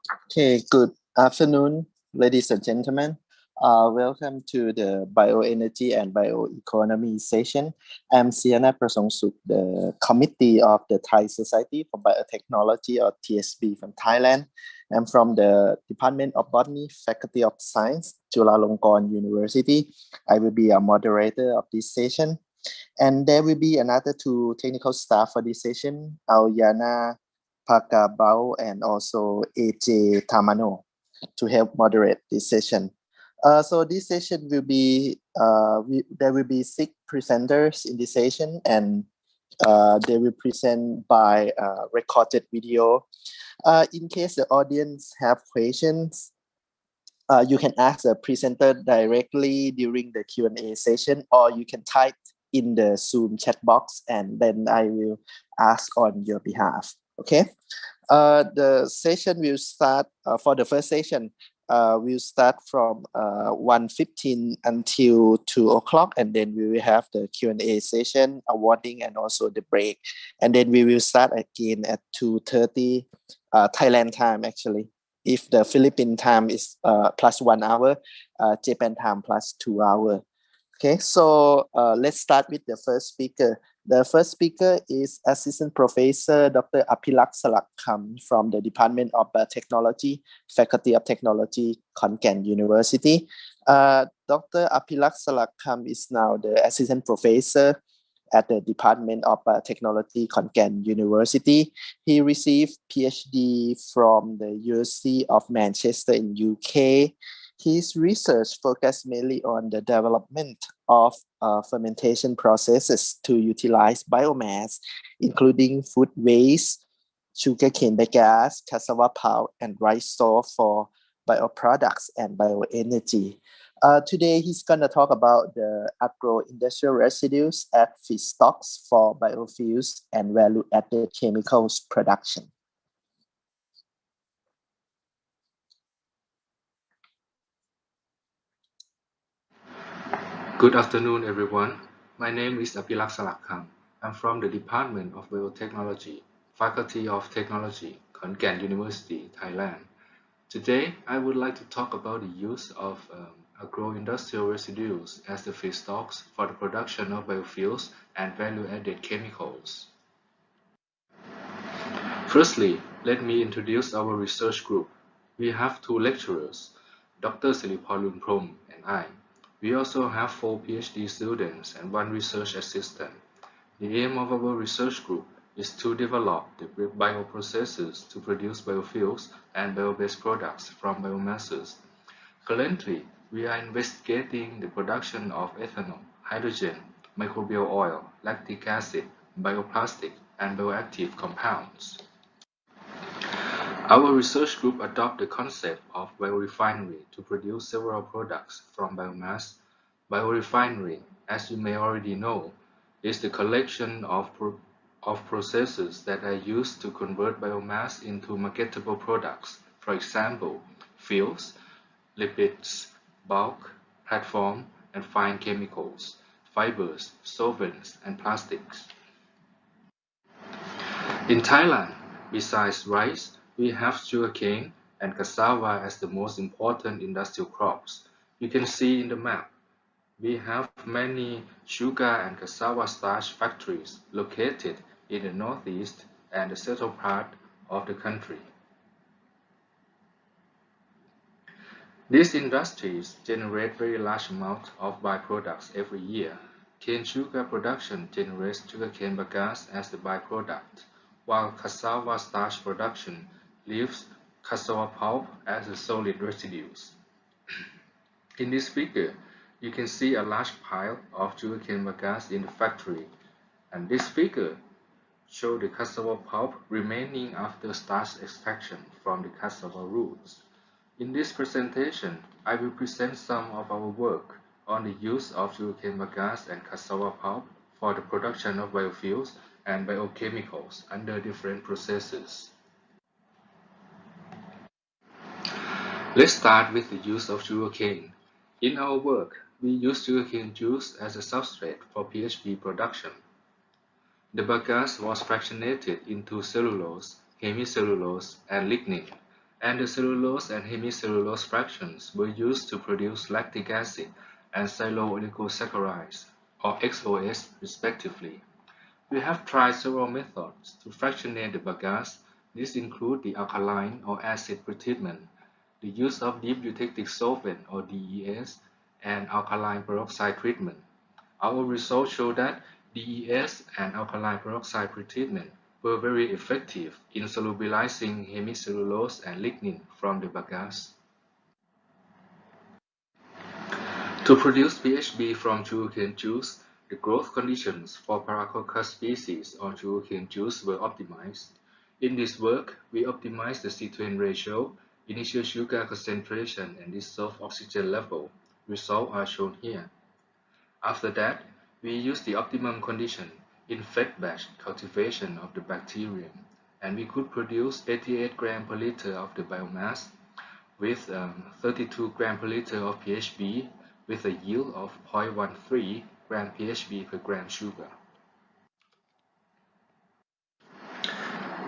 Okay, good afternoon, ladies and gentlemen. Welcome to the Bioenergy and Bioeconomy session. I'm Siana Prasongsuk, the committee of the Thai Society for Biotechnology, or TSB from Thailand. I'm from the Department of Botany, Faculty of Science, Chulalongkorn University. I will be a moderator of this session. And there will be another two technical staff for this session, Auyana Pakabao and also AJ Tamano to help moderate this session. So this session will be, there will be 6 presenters in this session, and they will present by recorded video. In case the audience have questions, you can ask the presenter directly during the Q&A session, or you can type in the Zoom chat box, and then I will ask on your behalf. Okay. The session will start for the first session. We'll start from 1:15 until 2 o'clock, and then we will have the Q&A session, awarding, and also the break. And then we will start again at 2:30 Thailand time, actually. If the Philippine time is plus 1 hour, Japan time plus 2 hours. Okay, so let's start with the first speaker. The first speaker is Assistant Professor Dr. Apilak Salakkam from the Department of Biotechnology, Faculty of Technology, Khon Kaen University. Dr. Apilak Salakkam is now the Assistant Professor at the Department of Technology, Khon Kaen University. He received PhD from the University of Manchester in UK. His research focused mainly on the development of fermentation processes to utilize biomass, including food waste, sugarcane bagasse, cassava pulp, and rice straw for bioproducts and bioenergy. Today, he's going to talk about the agro-industrial residues at feedstocks for biofuels and value-added chemicals production. Good afternoon, everyone. My name is Apilak Salakkam. I'm from the Department of Biotechnology, Faculty of Technology, Khon Kaen University, Thailand. Today, I would like to talk about the use of agro-industrial residues as the feedstocks for the production of biofuels and value-added chemicals. Firstly, let me introduce our research group. We have 2 lecturers, Dr. Siriporn Lumprom and I. We also have 4 PhD students and 1 research assistant. The aim of our research group is to develop the bioprocesses to produce biofuels and bio-based products from biomasses. Currently, we are investigating the production of ethanol, hydrogen, microbial oil, lactic acid, bioplastic, and bioactive compounds. Our research group adopts the concept of biorefinery to produce several products from biomass. Biorefinery, as you may already know, is the collection of processes that are used to convert biomass into marketable products, for example, fuels, lipids, bulk, platform, and fine chemicals, fibers, solvents, and plastics. In Thailand, besides rice, we have sugarcane and cassava as the most important industrial crops. You can see in the map, we have many sugar and cassava starch factories located in the northeast and the central part of the country. These industries generate very large amounts of byproducts every year. Cane sugar production generates sugarcane bagasse as the byproduct, while cassava starch production leaves cassava pulp as a solid residues. In this figure, you can see a large pile of sugarcane bagasse in the factory, and this figure shows the cassava pulp remaining after starch extraction from the cassava roots. In this presentation, I will present some of our work on the use of sugarcane bagasse and cassava pulp for the production of biofuels and biochemicals under different processes. Let's start with the use of sugarcane. In our work, we use sugarcane juice as a substrate for PHP production. The bagasse was fractionated into cellulose, hemicellulose, and lignin. and the cellulose and hemicellulose fractions were used to produce lactic acid and silooligosaccharide, or XOS, respectively. We have tried several methods to fractionate the bagasse. These include the alkaline or acid pretreatment, the use of deep eutectic solvent or DES, and alkaline peroxide treatment. Our results show that DES and alkaline peroxide pretreatment were very effective in solubilizing hemicellulose and lignin from the bagasse. To produce PHB from sugarcane juice, the growth conditions for Paracoccus species on sugarcane juice were optimized. In this work, we optimized the cetane ratio, initial sugar concentration, and dissolved oxygen level. Results are shown here. After that, we used the optimum condition in fed batch cultivation of the bacterium, and we could produce 88 grams per liter of the biomass with 32 grams per liter of PHB with a yield of 0.13 gram PHB per gram sugar.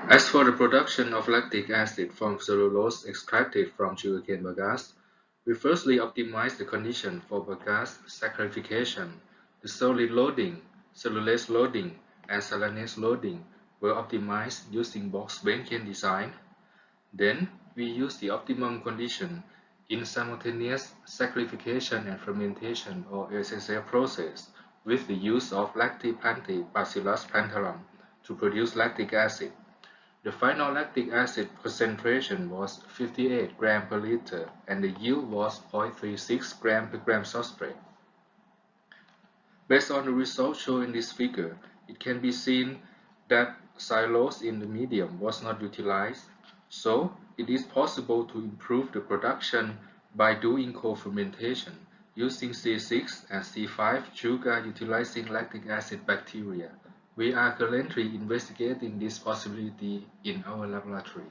As for the production of lactic acid from cellulose extracted from sugarcane bagasse, we firstly optimized the condition for bagasse saccharification. The solid loading, cellulose loading, and silanase loading were optimized using box Benkian design. Then, we use the optimum condition in simultaneous saccharification and fermentation or SSF process with the use of Lactobacillus plantarum to produce lactic acid. The final lactic acid concentration was 58 grams per liter and the yield was 0.36 grams per gram substrate. Based on the results shown in this figure, it can be seen that cellulose in the medium was not utilized, so it is possible to improve the production by doing co-fermentation using C6 and C5 sugar utilizing lactic acid bacteria. We are currently investigating this possibility in our laboratory.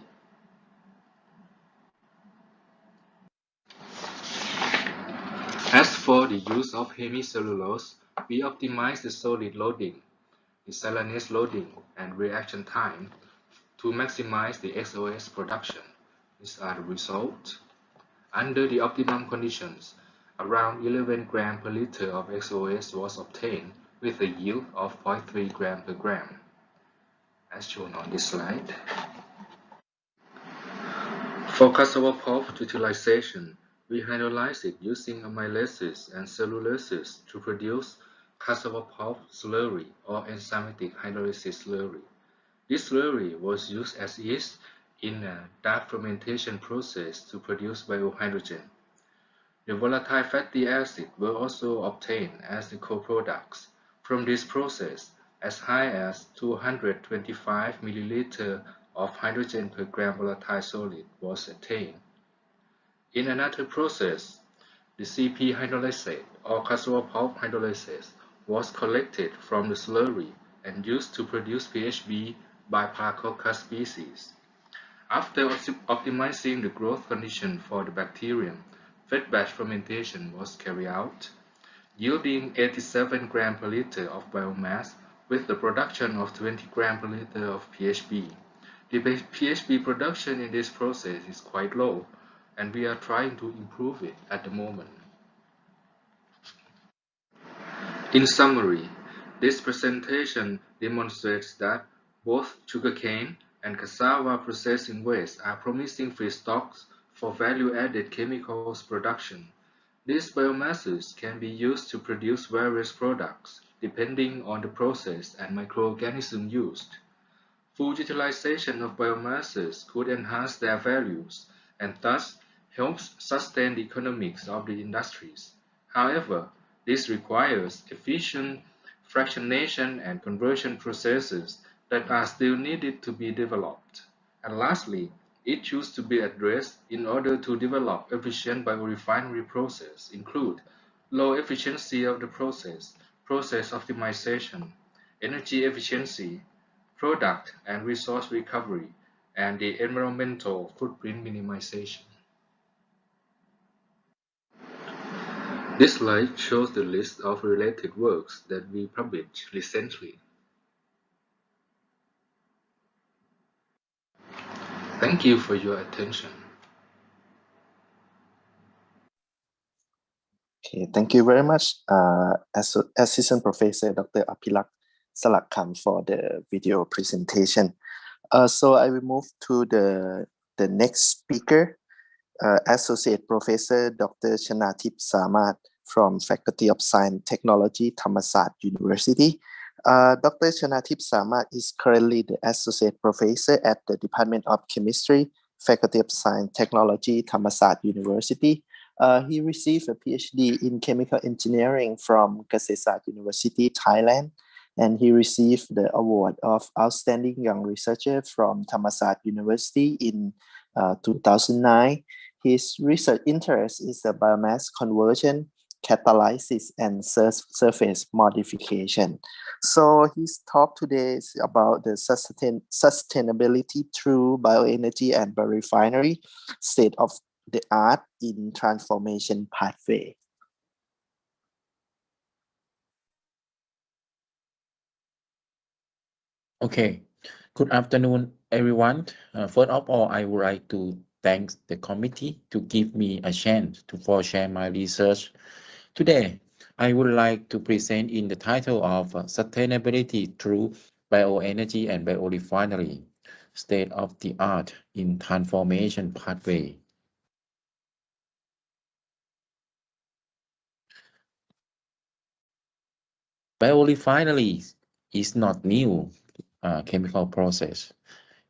As for the use of hemicellulose, we optimize the solid loading, the silanase loading, and reaction time to maximize the XOS production. These are the results. Under the optimum conditions, around 11 grams per liter of XOS was obtained with a yield of 0.3 gram per gram, as shown on this slide. For cassava pulp utilization, we hydrolyze it using amylases and cellulases to produce cassava pulp slurry or enzymatic hydrolysis slurry. This slurry was used as yeast in a dark fermentation process to produce biohydrogen. The volatile fatty acids were also obtained as the co-products. From this process, as high as 225 milliliters of hydrogen per gram volatile solid was attained. In another process, the CP hydrolysate or cassava pulp hydrolysate was collected from the slurry and used to produce PHB by Paracoccus species. After optimizing the growth condition for the bacterium, fed batch fermentation was carried out, yielding 87 grams per liter of biomass with the production of 20 grams per liter of PHB. The PHB production in this process is quite low, and we are trying to improve it at the moment. In summary, this presentation demonstrates that both sugarcane and cassava processing waste are promising feedstocks for value-added chemicals production. These biomasses can be used to produce various products, depending on the process and microorganism used. Full utilization of biomasses could enhance their values and thus helps sustain the economics of the industries. However, this requires efficient fractionation and conversion processes that are still needed to be developed. And lastly, issues to be addressed in order to develop efficient biorefinery process include low efficiency of the process, process optimization, energy efficiency, product and resource recovery, and the environmental footprint minimization. This slide shows the list of related works that we published recently. Thank you for your attention. Okay, thank you very much, Assistant Professor Dr. Apilak Salakkam for the video presentation. So I will move to the next speaker, Associate Professor Dr. Chanatip Samat from Faculty of Science Technology, Thammasat University. Dr. Chanatip Samat is currently the Associate Professor at the Department of Chemistry, Faculty of Science Technology, Thammasat University. He received a PhD in Chemical Engineering from Kasetsart University, Thailand, and he received the award of Outstanding Young Researcher from Thammasat University in 2009. His research interest is the biomass conversion, catalysis, and surface modification. So his talk today is about the sustainability through bioenergy and biorefinery, state of the art in transformation pathway. Okay, good afternoon, everyone. First of all, I would like to thank the committee to give me a chance to share my research. Today, I would like to present in the title of Sustainability through Bioenergy and Biorefinery, State of the Art in Transformation Pathway. Biorefinery is not new chemical process.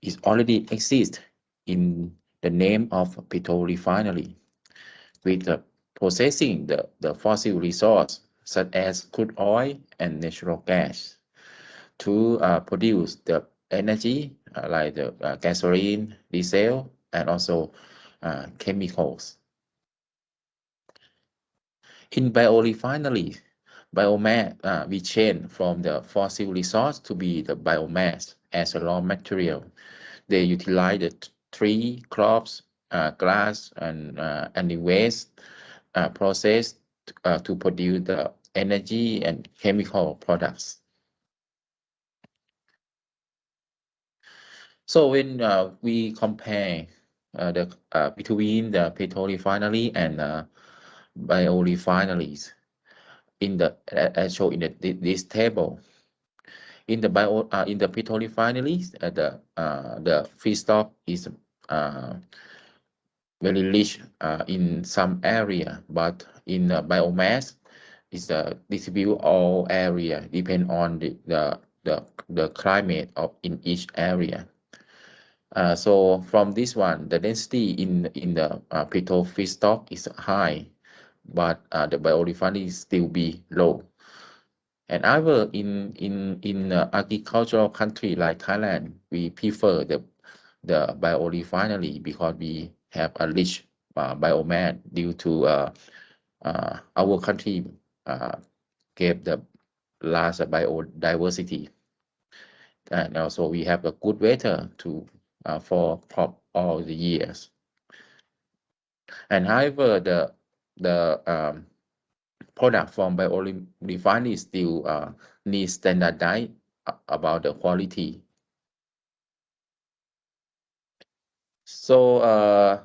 It already exists in the name of petrorefinery, with processing the fossil resource such as crude oil and natural gas to produce the energy like the gasoline, diesel, and also chemicals. In biorefinery, biomass we change from the fossil resource to be the biomass as a raw material. They utilize the tree, crops, grass, and the waste process to produce the energy and chemical products. So when we compare between the petrorefinery and biorefineries in the as shown in this table, in the petrorefineries, the feedstock is very rich in some area, but in biomass is distribute all area depend on the climate of in each area. So from this one, the density in the petrol feedstock is high, but the biorefinery still be low. And however, in agricultural country like Thailand, we prefer the biorefinery because we have a rich biomass due to our country gave the large biodiversity, and also we have a good weather to for crop all the years. And however, the product from biorefinery still need standardized about the quality. So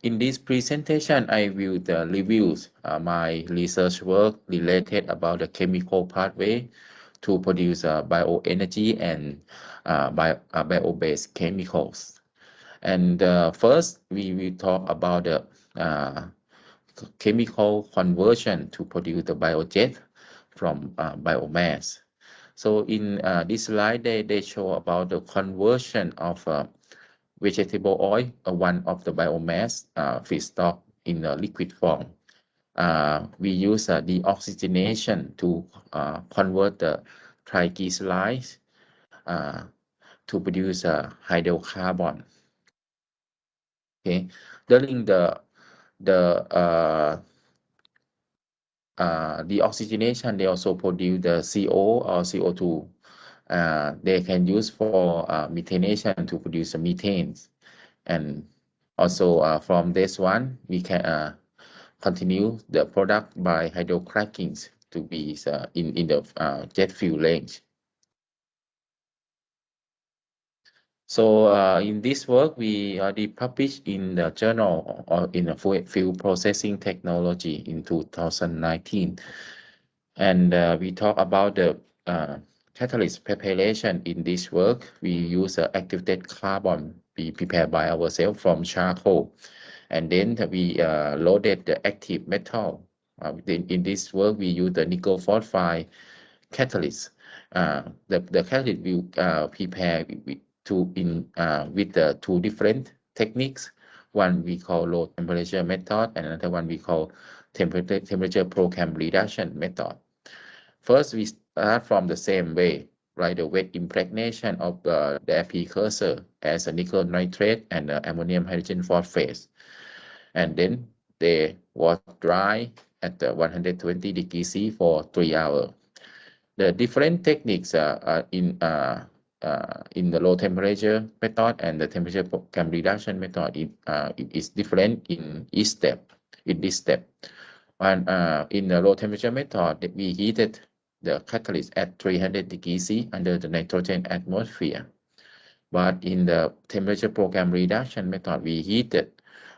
in this presentation, I will review my research work related about the chemical pathway to produce bioenergy and bio-based chemicals. And first, we will talk about the chemical conversion to produce the biojet from biomass. So in this slide, they show about the conversion of vegetable oil, one of the biomass feedstock in a liquid form. We use deoxygenation to convert the triglycerides to produce hydrocarbon. Okay, during the oxygenation, they also produce the CO or CO2. They can use for methanation to produce methane, and also from this one we can continue the product by hydrocracking to be in the jet fuel range. So in this work, we already published in the journal or in a field processing technology in 2019. And we talk about the catalyst preparation in this work. We use activated carbon we prepared by ourselves from charcoal. And then we loaded the active metal. In this work, we use the nickel phosphide catalyst. The catalyst we prepare with the two different techniques. One we call low temperature method, and another one we call temperature program reduction method. First, we start from the same way, right? The wet impregnation of the precursor as a nickel nitrate and ammonium hydrogen phosphate, and then they was dry at 120 degrees C for 3 hours. The different techniques in the low temperature method and the temperature program reduction method, it is different in each step. In this step, and in the low temperature method, we heated the catalyst at 300 degrees C under the nitrogen atmosphere. But in the temperature program reduction method, we heated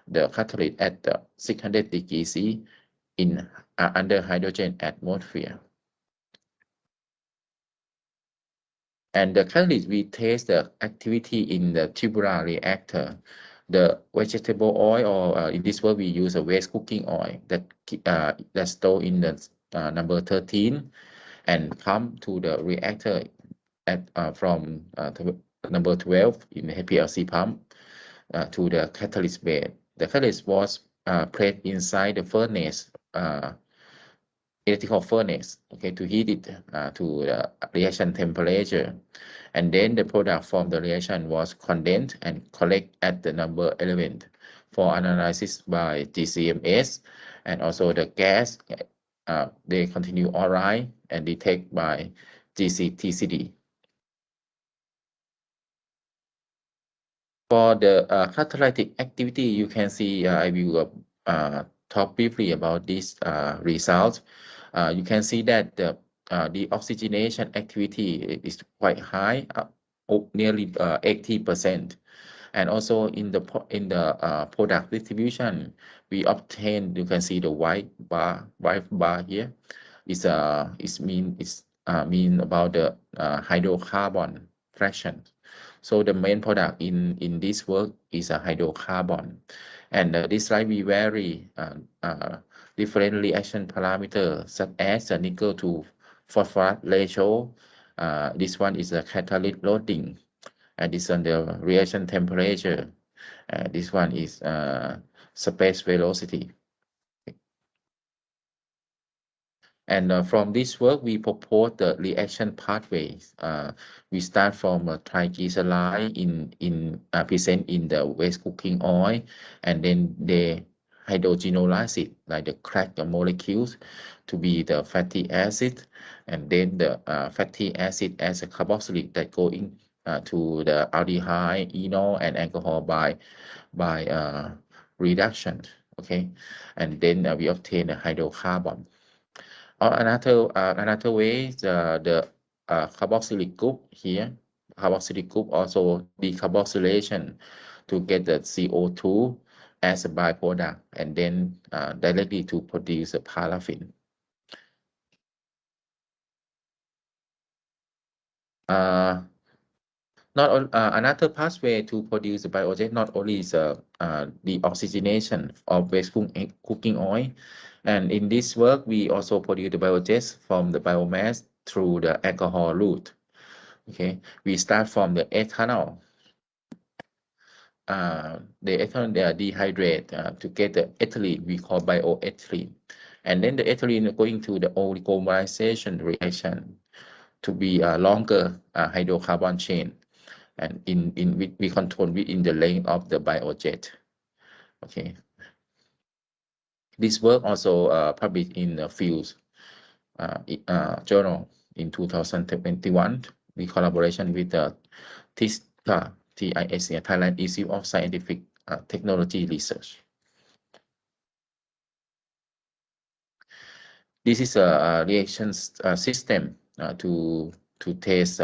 the catalyst at 600 degrees C in under hydrogen atmosphere. And the catalyst, we test the activity in the tubular reactor. The vegetable oil, or in this work, we use a waste cooking oil that's stored in the number 13 and pump to the reactor at from number 12 in the HPLC pump to the catalyst bed. The catalyst was placed inside the furnace, electrical furnace, okay, to heat it to the reaction temperature. And then the product from the reaction was condensed and collected at the number 11 for analysis by GCMS, and also the gas, they continue all right and detect by GCTCD. For the catalytic activity, you can see I will talk briefly about this result. You can see that the oxygenation activity is quite high, nearly 80%. And also in the product distribution, we obtain, you can see the white bar here is mean about the hydrocarbon fraction. So the main product in this work is a hydrocarbon, and this slide we vary different reaction parameters such as the nickel to phosphorus ratio. This one is a catalytic loading, and this on the reaction temperature. This one is space velocity. And from this work, we propose the reaction pathways. We start from a triglyceride present in the waste cooking oil, and then they hydrogenolyze it, like the cracked molecules, to be the fatty acid, and then the fatty acid as a carboxylic that go in to the aldehyde, enol, and alcohol by reduction. Okay, and then we obtain a hydrocarbon. Or another way, the carboxylic group here, carboxylic group also decarboxylation to get the CO2 as a byproduct, and then directly to produce a paraffin. Another pathway to produce biojet not only is the oxygenation of waste cooking oil, and in this work we also produce the biojet from the biomass through the alcohol route. Okay, we start from the ethanol. The ethanol they are dehydrated to get the ethylene we call bioethylene, and then the ethylene going to the oligomerization reaction to be a longer hydrocarbon chain. And we control within the length of the biojet. Okay. This work also published in the Fields journal in 2021. We collaboration with the TISCA, Thailand Institute of Scientific Technology Research. This is a reaction system to test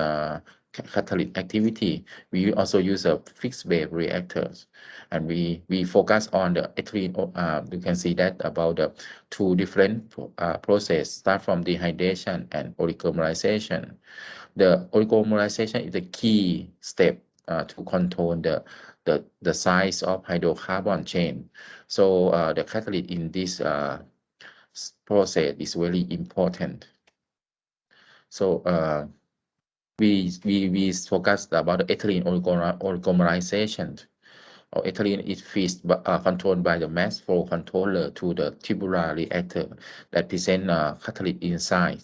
catalytic activity. We also use a fixed wave reactors, and we focus on the ethylene. You can see that about the two different process, start from dehydration and oligomerization. The oligomerization is the key step to control the size of hydrocarbon chain. So the catalyst in this process is very important. So we focused about the ethylene oligomerization. Or ethylene is controlled by the mass flow controller to the tubular reactor that present catalyst inside.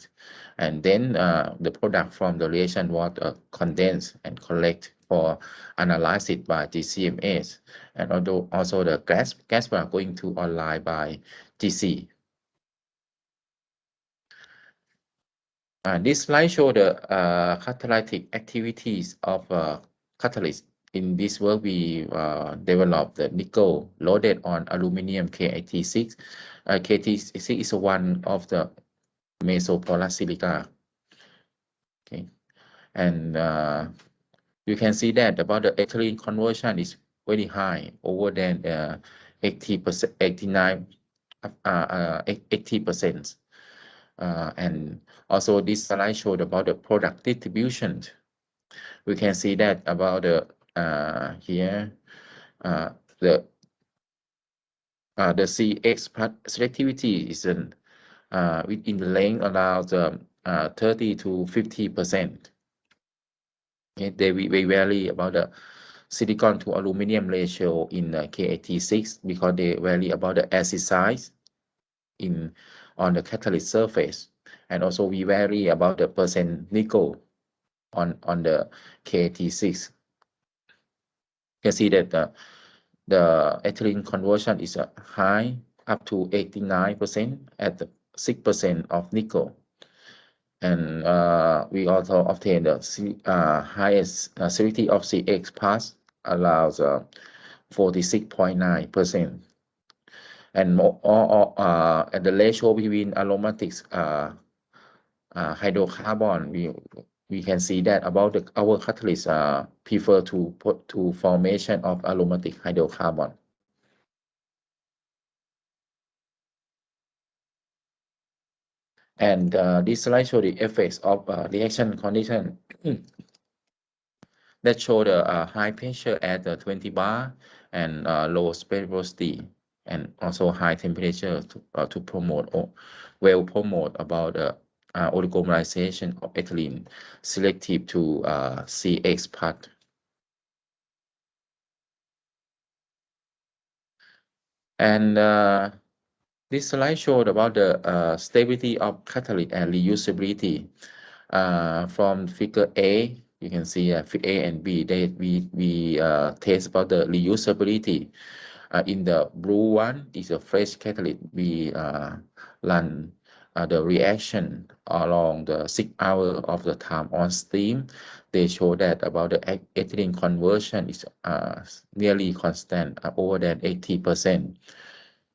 And then the product from the reaction was condensed and collect for analysis by GCMS. And also the gas were going to online by GC. This slide shows the catalytic activities of catalyst. In this work, we developed the nickel loaded on aluminum K86. K86 is one of the mesopolar silica. Okay, and you can see that about the ethylene conversion is very high, over than 80%, 89, 80%. And also this slide showed about the product distribution. We can see that about the here the CX selectivity is within the length around 30 to 50%. Okay, they vary about the silicon to aluminum ratio in K86 because they vary about the acid size on the catalyst surface, and also we vary about the percent nickel on the K86. You can see that the ethylene conversion is high, up to 89% at 6% of nickel. And we also obtain the highest selectivity of CX pass allows 46.9%. And the ratio between aromatics hydrocarbon, we can see that about our catalysts prefer to put to formation of aromatic hydrocarbon. And this slide shows the effects of reaction condition that show the high pressure at 20 bar and low velocity, and also high temperature to promote or well promote about oligomerization of ethylene selective to CX part. And this slide showed about the stability of catalyst and reusability. From figure A, you can see figure A and B. We test about the reusability. In the blue one is a fresh catalyst. We run the reaction along the 6 hours of the time on steam. They show that about the ethylene conversion is nearly constant, over than 80%.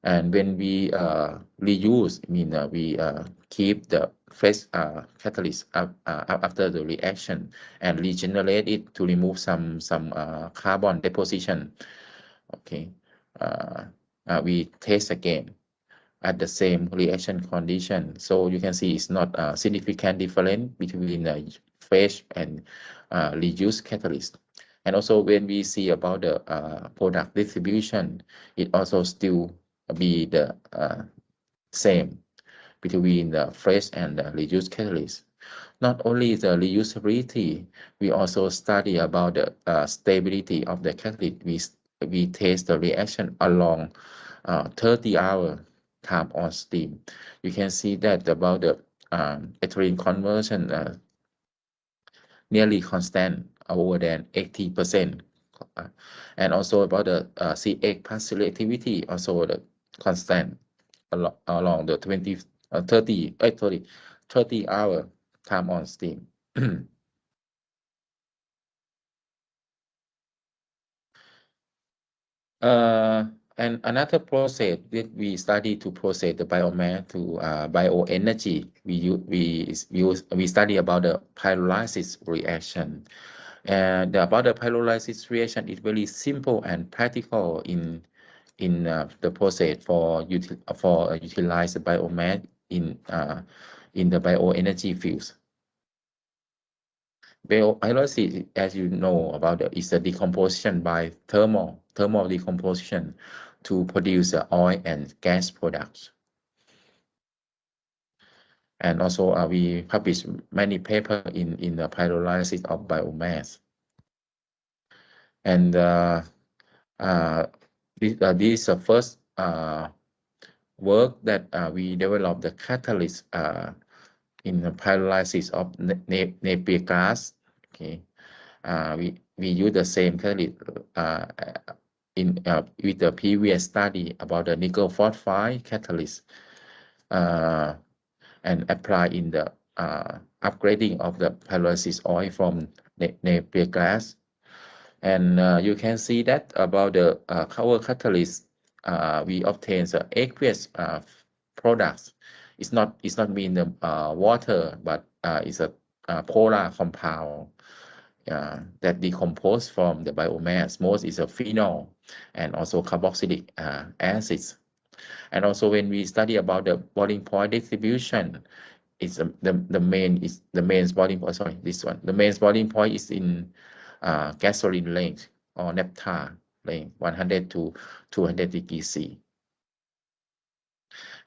And when we reuse, we keep the fresh catalyst after the reaction and regenerate it to remove some carbon deposition. Okay, we test again at the same reaction condition. So you can see it's not a significant difference between fresh and reused catalyst. And also when we see about the product distribution, it also still be the same between the fresh and the reused catalyst. Not only the reusability, we also study about the stability of the catalyst. We test the reaction along 30 hour time on steam. You can see that about the ethylene conversion nearly constant, over than 80%. And also about the CX pass selectivity, also the constant along the 30 hour time on steam. And another process that we study to process the biomass to bioenergy, we study about the pyrolysis reaction. And about the pyrolysis reaction is very simple and practical in the process for utilize the biomass in the bioenergy fields. Pyrolysis, as you know about it, is a decomposition by thermal decomposition to produce oil and gas products. And also we publish many papers in the pyrolysis of biomass. And this is the first work that we developed the catalyst in the pyrolysis of Napier gas. Okay, we use the same catalyst with the previous study about the nickel phosphide catalyst and apply in the upgrading of the pyrolysis oil from Napier gas. And you can see that about the our catalyst, we obtain the aqueous products. It's not mean the water, but it's a polar compound that decompose from the biomass. Most is a phenol and also carboxylic acids. And also when we study about the boiling point distribution, it's the main boiling point. Sorry, this one. The main boiling point is in gasoline length or naphtha length 100 to 200 degrees C.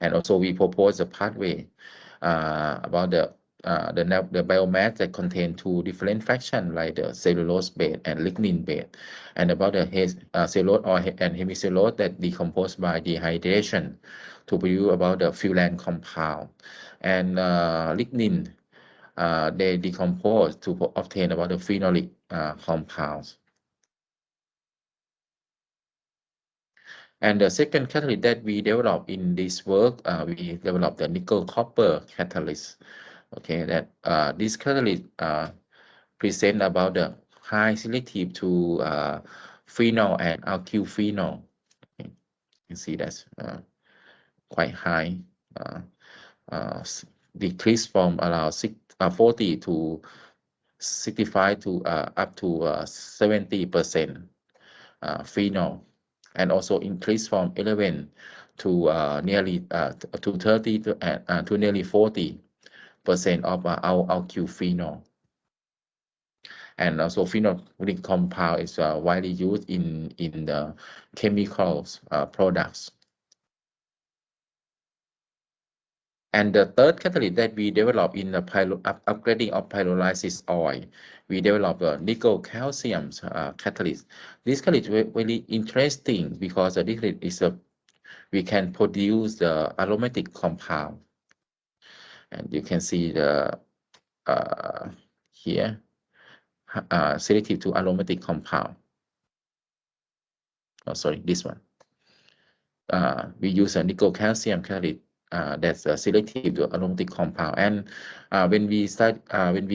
And also we propose a pathway about the biomass that contain two different fractions like the cellulose base and lignin base, and about the cellulose or and hemicellulose that decompose by dehydration to produce about the furan compound, and lignin they decompose to obtain about the phenolic compounds. And the second catalyst that we developed in this work, we developed the nickel copper catalyst. Okay, that this catalyst present about the high selective to phenol and alkyl phenol. Okay. You can see that's quite high, decrease from around 40 to 65 to up to 70% phenol, and also increase from 11 to nearly to 30 to nearly 40% of alkyl phenol. And also phenolic compound is widely used in the chemicals products. And the third catalyst that we developed in the upgrading of pyrolysis oil, we developed a nickel calcium catalyst. This catalyst is really interesting because this is we can produce the aromatic compound, and you can see the here selective to aromatic compound. Oh, sorry, this one. We use a nickel calcium catalyst that's selective to aromatic compound. And when we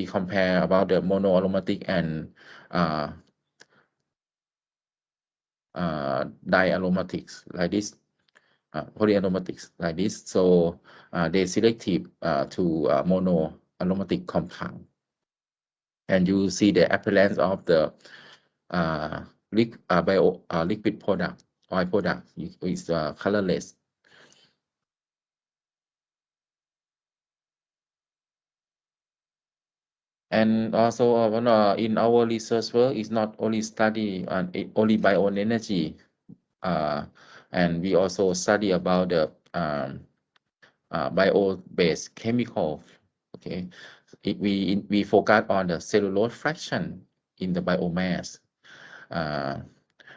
compare about the monoaromatic and diaromatics like this, polyaromatics like this, so they selective to monoaromatic compound. And you see the appearance of the liquid product, oil product is colorless. And also in our research work is not only study on only bioenergy, and we also study about the bio-based chemical. Okay, we focus on the cellulose fraction in the biomass.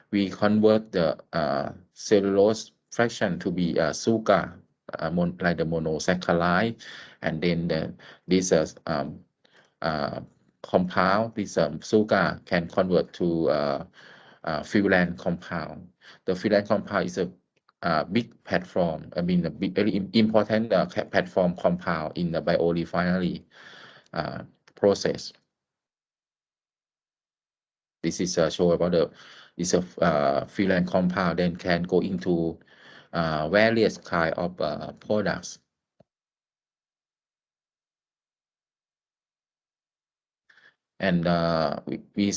We convert the cellulose fraction to be sugar, like the monosaccharide, and then this compound, this sugar can convert to furan compound. The furan compound is a big platform. I mean, a very important platform compound in the biorefinery process. This is a show about the is a fuel compound, then can go into various kind of products. And we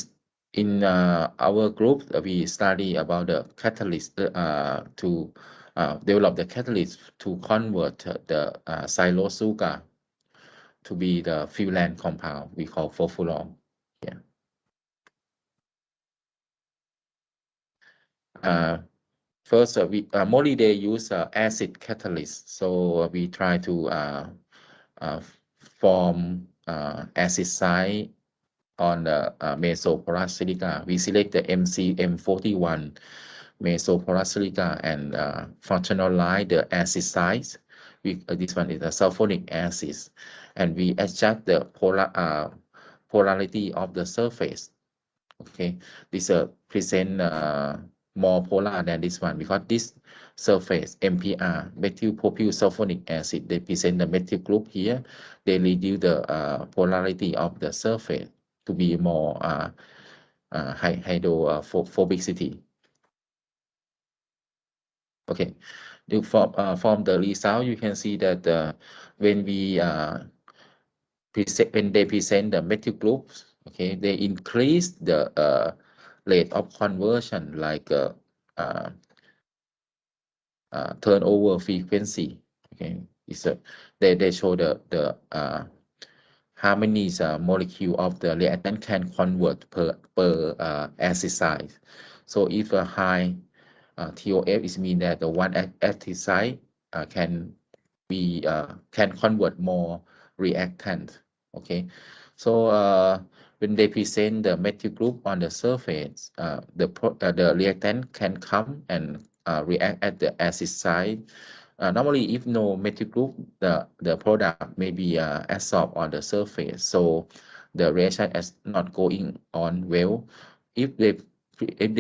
in our group we study about the catalyst to develop the catalyst to convert the xylose sugar to be the fuel compound we call furfural. Yeah. First, we mostly they use acid catalyst, so we try to form acid site on the mesoporous silica. We select the MCM41 mesoporous silica and functionalize the acid sites. This one is the sulfonic acid, and we adjust the polarity of the surface. Okay, this present more polar than this one because this surface MPR methylpropyl sulfonic acid, they present the methyl group here. They reduce the polarity of the surface to be more hydrophobicity. Okay, from the result you can see that when we when they present the methyl groups, okay, they increase the rate of conversion like turnover frequency. Okay, it's they show the how many molecule of the reactant can convert per acid site. So if a high TOF is mean that the one active site can convert more reactant. Okay, so when they present the methyl group on the surface, the reactant can come and react at the acid site. Normally, if no methyl group, the product may be absorbed on the surface, so the reaction is not going on well. If they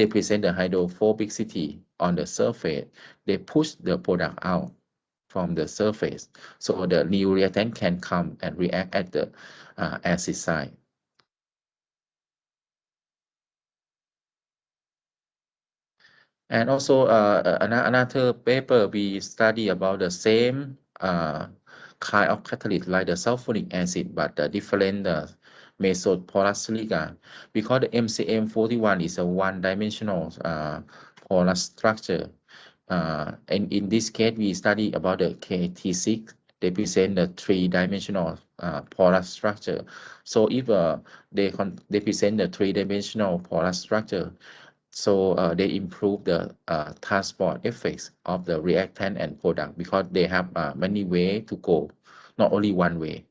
present the hydrophobicity on the surface, they push the product out from the surface, so the new reactant can come and react at the acid site. And also another paper we study about the same kind of catalyst like the sulfonic acid, but different mesoporous silica, because the MCM41 is a one-dimensional polar structure. And in this case, we study about the KT6. They present the three-dimensional polar structure. So if they present the three-dimensional polar structure, so they improve the transport effects of the reactant and product because they have many ways to go, not only one way.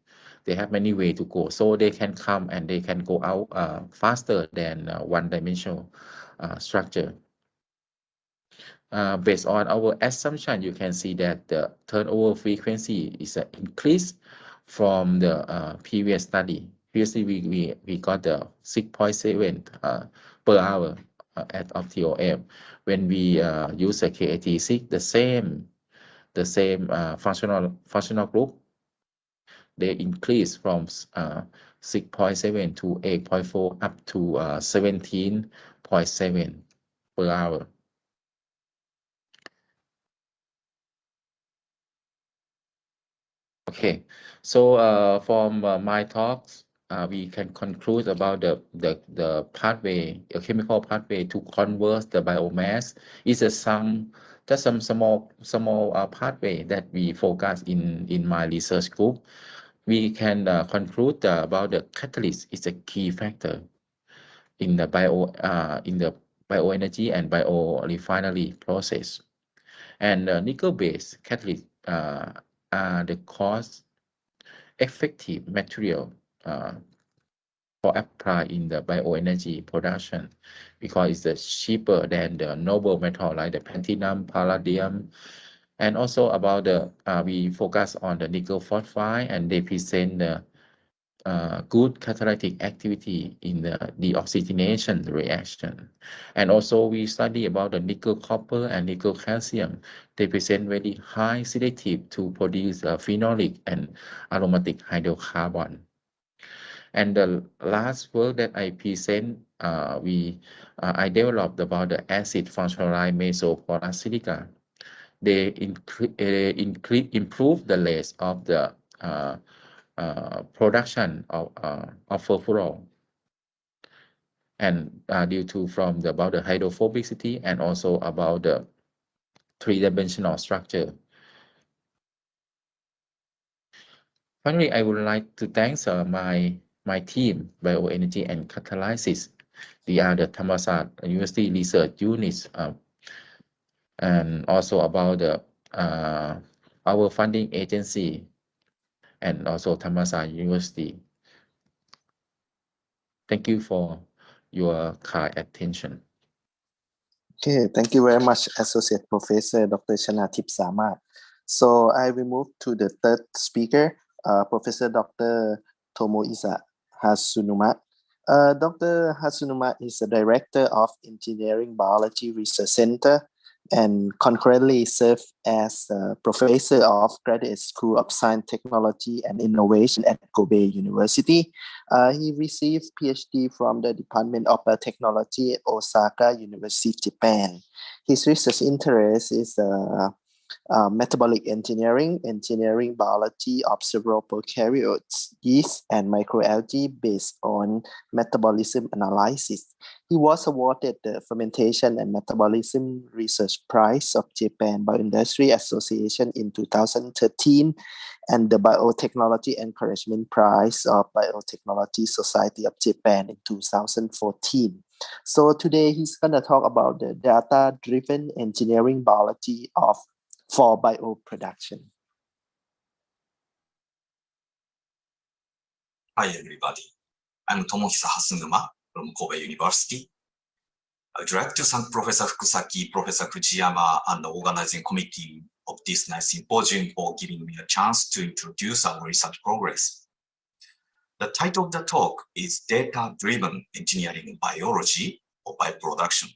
They have many ways to go, so they can come and they can go out faster than one-dimensional structure. Based on our assumption, you can see that the turnover frequency is increased from the previous study. Previously, we got the 6.7 per hour of TOF. When we use a KAT6, the same functional group, they increase from 6.7 to 8.4 up to 17.7 per hour. Okay, so from my talks, we can conclude about the pathway, a chemical pathway to convert the biomass is some small pathway that we focus in my research group. We can conclude about the catalyst is a key factor in the bioenergy and biorefinery process, and nickel-based catalyst are the cost-effective material for apply in the bioenergy production because it's cheaper than the noble metal like the platinum, palladium, and also about the we focus on the nickel phosphide, and they present the good catalytic activity in the deoxygenation reaction. And also we study about the nickel copper and nickel calcium. They present very high selective to produce phenolic and aromatic hydrocarbon. And the last work that I present, I developed about the acid functionalized mesoporous silica. They improve the rate of the production of furfural, and due to from about the hydrophobicity and also about the three-dimensional structure. Finally, I would like to thank my team, Bioenergy and Catalysis. They are the Thammasat University Research Units, and also about the our funding agency, and also Thammasat University. Thank you for your kind attention. Okay, thank you very much, Associate Professor Dr. Chanatip Samat. So I will move to the third speaker, Professor Dr. Tomoisa Hasunuma. Dr. Hasunuma is the Director of Engineering Biology Research Center and concurrently serves as Professor of Graduate School of Science, Technology and Innovation at Kobe University. He received PhD from the Department of Biotechnology at Osaka University, Japan. His research interest is metabolic engineering, engineering biology of several prokaryotes, yeast, and microalgae based on metabolism analysis. He was awarded the Fermentation and Metabolism Research Prize of Japan Bioindustry Association in 2013 and the Biotechnology Encouragement Prize of Biotechnology Society of Japan in 2014. So today he's going to talk about the data-driven engineering biology for bioproduction. Hi everybody, I'm Tomohisa Hasunuma from Kobe University. I'd like to thank Professor Fukusaki, Professor Fujiyama, and the organizing committee of this nice symposium for giving me a chance to introduce our research progress. The title of the talk is Data-Driven Engineering Biology for Bioproduction.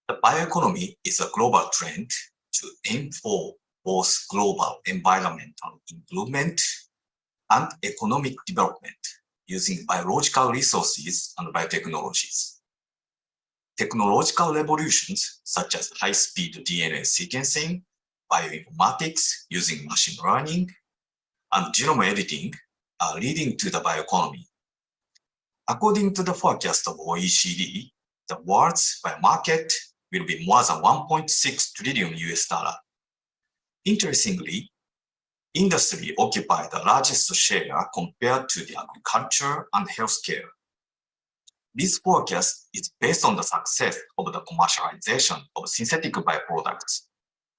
The bioeconomy is a global trend to aim for both global environmental improvement and economic development using biological resources and biotechnologies. Technological revolutions such as high-speed DNA sequencing, bioinformatics using machine learning, and genome editing are leading to the bioeconomy. According to the forecast of OECD, the world's biomarket will be more than 1.6 trillion US dollar. Interestingly, industry occupies the largest share compared to the agriculture and healthcare. This forecast is based on the success of the commercialization of synthetic bioproducts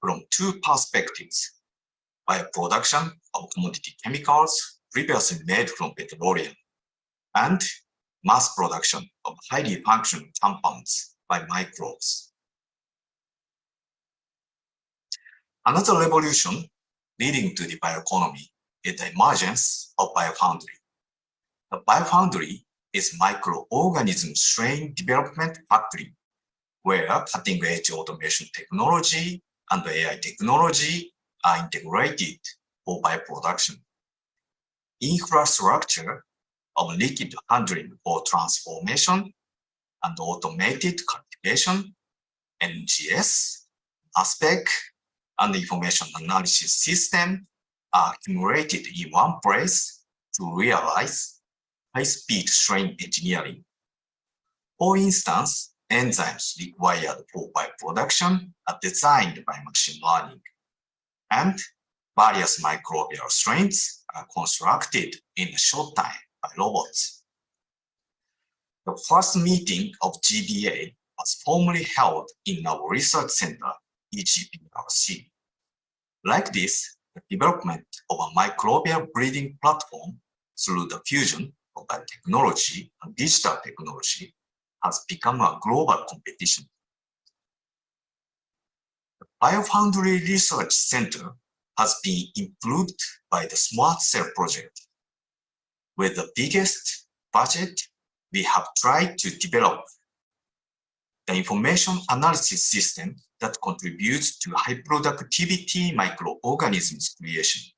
from two perspectives: bioproduction of commodity chemicals previously made from petroleum, and mass production of highly functional compounds by microbes. Another revolution leading to the bioeconomy is the emergence of biofoundry. The biofoundry is microorganism strain development factory where cutting-edge automation technology and AI technology are integrated for bioproduction. Infrastructure of liquid handling for transformation and automated cultivation, NGS, mass spec, and information analysis system are accumulated in one place to realize high-speed strain engineering. For instance, enzymes required for bioproduction are designed by machine learning, and various microbial strains are constructed in a short time by robots. The first meeting of GBA was formally held in our research center, EGPRC. Like this, the development of a microbial breeding platform through the fusion of biotechnology and digital technology has become a global competition. The Biofoundry Research Center has been improved by the Smart Cell project. With the biggest budget, we have tried to develop the information analysis system that contributes to high productivity microorganisms creation.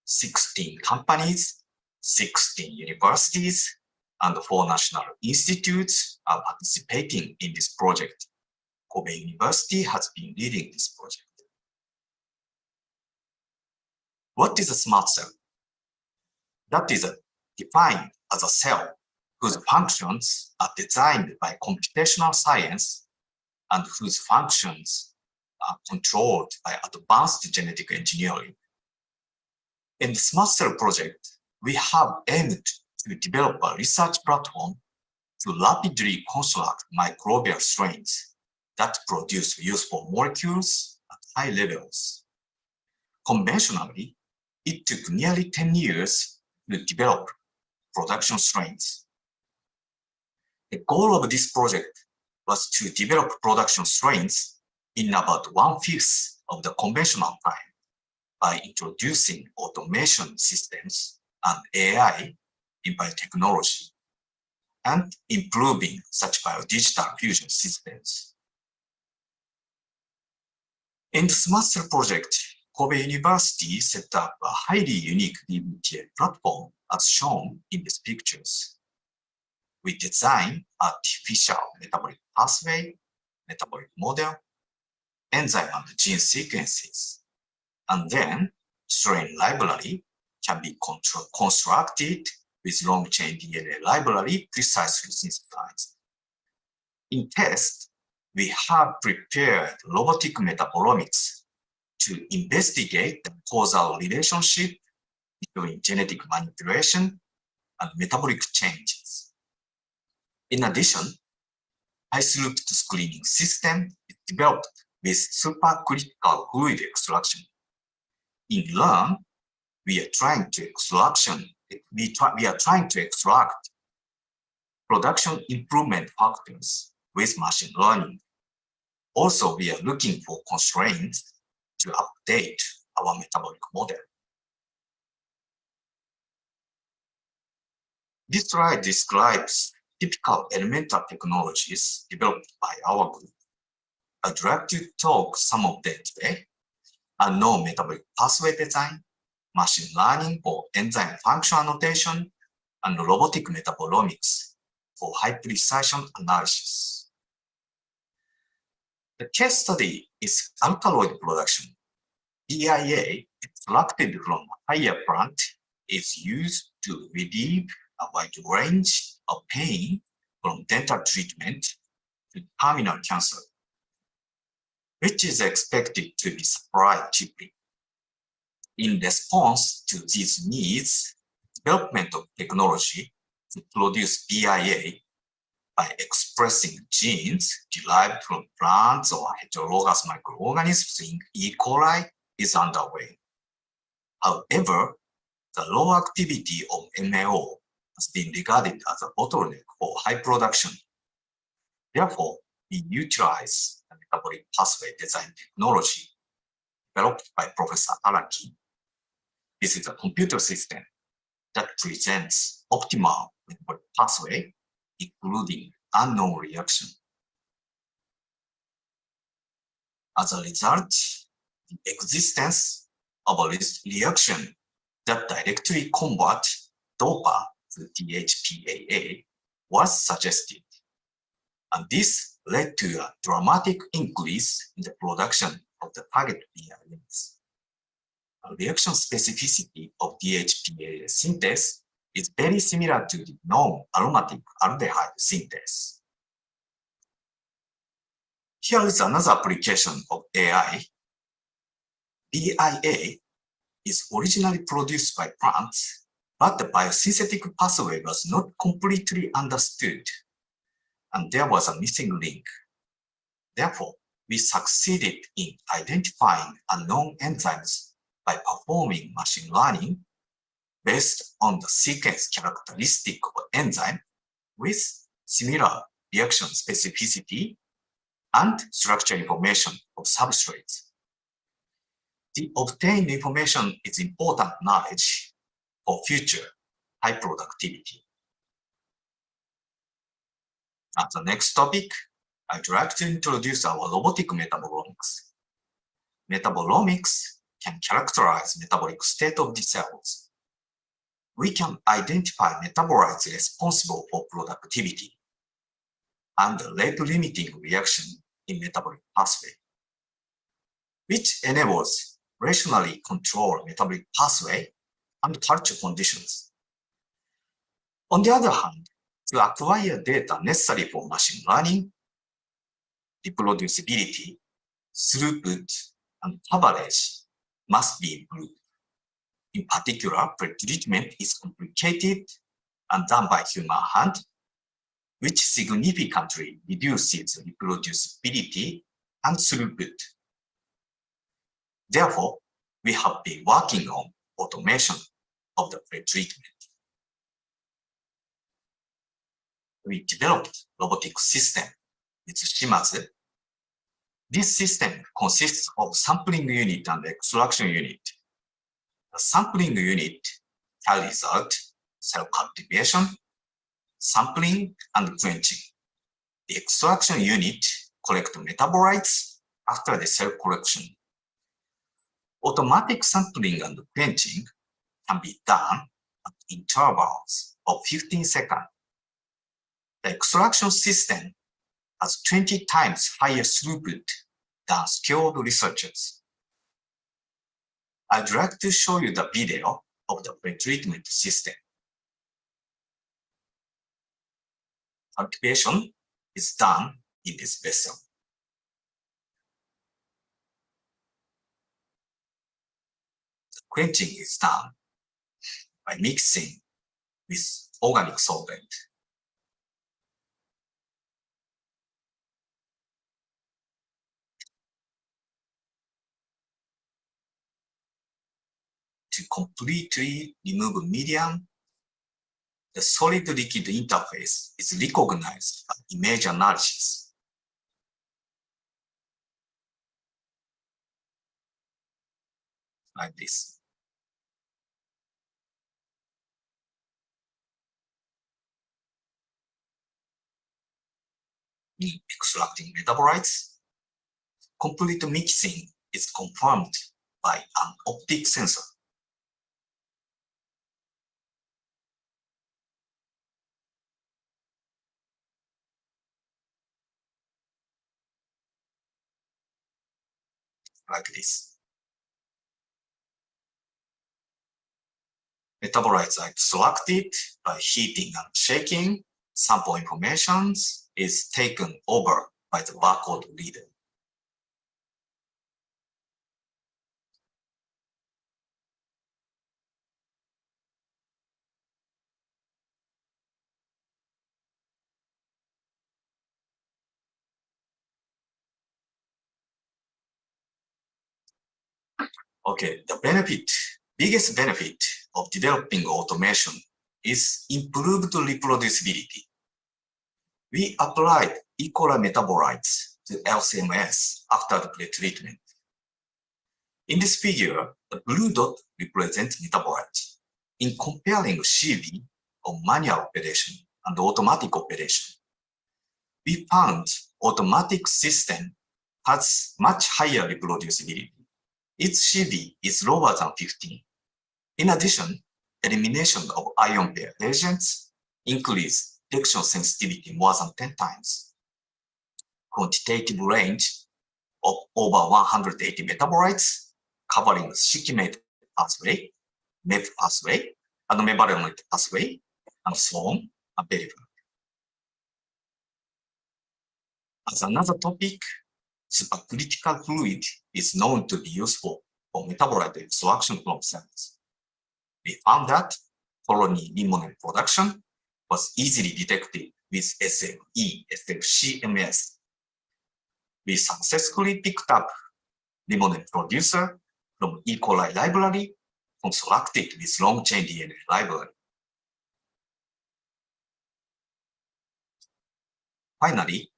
16 companies, 16 universities, and 4 national institutes are participating in this project. Kobe University has been leading this project. What is a smart cell? That is defined as a cell whose functions are designed by computational science and whose functions are controlled by advanced genetic engineering. In the Smart Cell project, we have aimed to develop a research platform to rapidly construct microbial strains that produce useful molecules at high levels. Conventionally, it took nearly 10 years to develop production strains. The goal of this project was to develop production strains in about 1/5 of the conventional time by introducing automation systems and AI in biotechnology and improving such biodigital fusion systems. In the Smart Cell project, Kobe University set up a highly unique DBTA platform as shown in these pictures. We designed artificial metabolic pathway, metabolic model, enzyme and gene sequences, and then strain library can be constructed with long-chain DNA library precisely synthesized. In test, we have prepared robotic metabolomics to investigate the causal relationship between genetic manipulation and metabolic changes. In addition, high-throughput screening system is developed with supercritical fluid extraction. In LEARN, we are trying to extract production improvement factors with machine learning. Also, we are looking for constraints to update our metabolic model. This slide describes typical elemental technologies developed by our group. I'd like to talk some of them today. Unknown metabolic pathway design, machine learning for enzyme function annotation, and robotic metabolomics for high precision analysis. The case study is alkaloid production. BIA extracted from a higher plant is used to relieve a wide range of pain from dental treatment to terminal cancer, which is expected to be supplied cheaply. In response to these needs, development of technology to produce BIA by expressing genes derived from plants or heterologous microorganisms in E. coli is underway. However, the low activity of MAO has been regarded as a bottleneck for high production. Therefore, we utilize the metabolic pathway design technology developed by Professor Araki. This is a computer system that presents optimal metabolic pathway, including unknown reaction. As a result, the existence of a reaction that directly converts DOPA to DHPAA was suggested, and this led to a dramatic increase in the production of the target BIAs. The reaction specificity of DHPAA synthase is very similar to the known aromatic aldehyde synthase. Here is another application of AI. BIA is originally produced by plants, but the biosynthetic pathway was not completely understood, and there was a missing link. Therefore, we succeeded in identifying unknown enzymes by performing machine learning based on the sequence characteristic of enzyme with similar reaction specificity and structure information of substrates. The obtained information is important knowledge for future high productivity. At the next topic, I'd like to introduce our robotic metabolomics. Metabolomics can characterize metabolic state of the cells. We can identify metabolites responsible for productivity and rate-limiting reaction in metabolic pathway, which enables rationally control metabolic pathway and culture conditions. On the other hand, to acquire data necessary for machine learning, reproducibility, throughput, and coverage must be improved. In particular, pretreatment is complicated and done by human hand, which significantly reduces reproducibility and throughput. Therefore, we have been working on automation of the pretreatment. We developed robotic system with Shimazu. This system consists of sampling unit and extraction unit. The sampling unit carries out cell cultivation, sampling, and quenching. The extraction unit collects metabolites after the cell collection. Automatic sampling and quenching can be done at intervals of 15 seconds. The extraction system has 20 times higher throughput than skilled researchers. I'd like to show you the video of the pretreatment system. Cultivation is done in this vessel. The quenching is done by mixing with organic solvent. To completely remove medium, the solid-liquid interface is recognized by image analysis. Like this. In extracting metabolites, complete mixing is confirmed by an optic sensor. Like this. Metabolites are extracted by heating and shaking. Sample information is taken over by the barcode reader. Okay, the biggest benefit of developing automation is improved reproducibility. We applied E. coli metabolites to LCMS after the pretreatment. In this figure, the blue dot represents metabolites. In comparing CV of manual operation and automatic operation, we found automatic system has much higher reproducibility. Its CV is lower than 15. In addition, elimination of ion pair agents increased detection sensitivity more than 10 times. Quantitative range of over 180 metabolites covering shikimate pathway, MEP pathway, and mevalonate pathway, and so on available. As another topic, supercritical fluid is known to be useful for metabolite extraction from cells. We found that colony limonene production was easily detected with SFE, SFCMS. We successfully picked up limonene producer from E. coli library constructed with long-chain DNA library. Finally,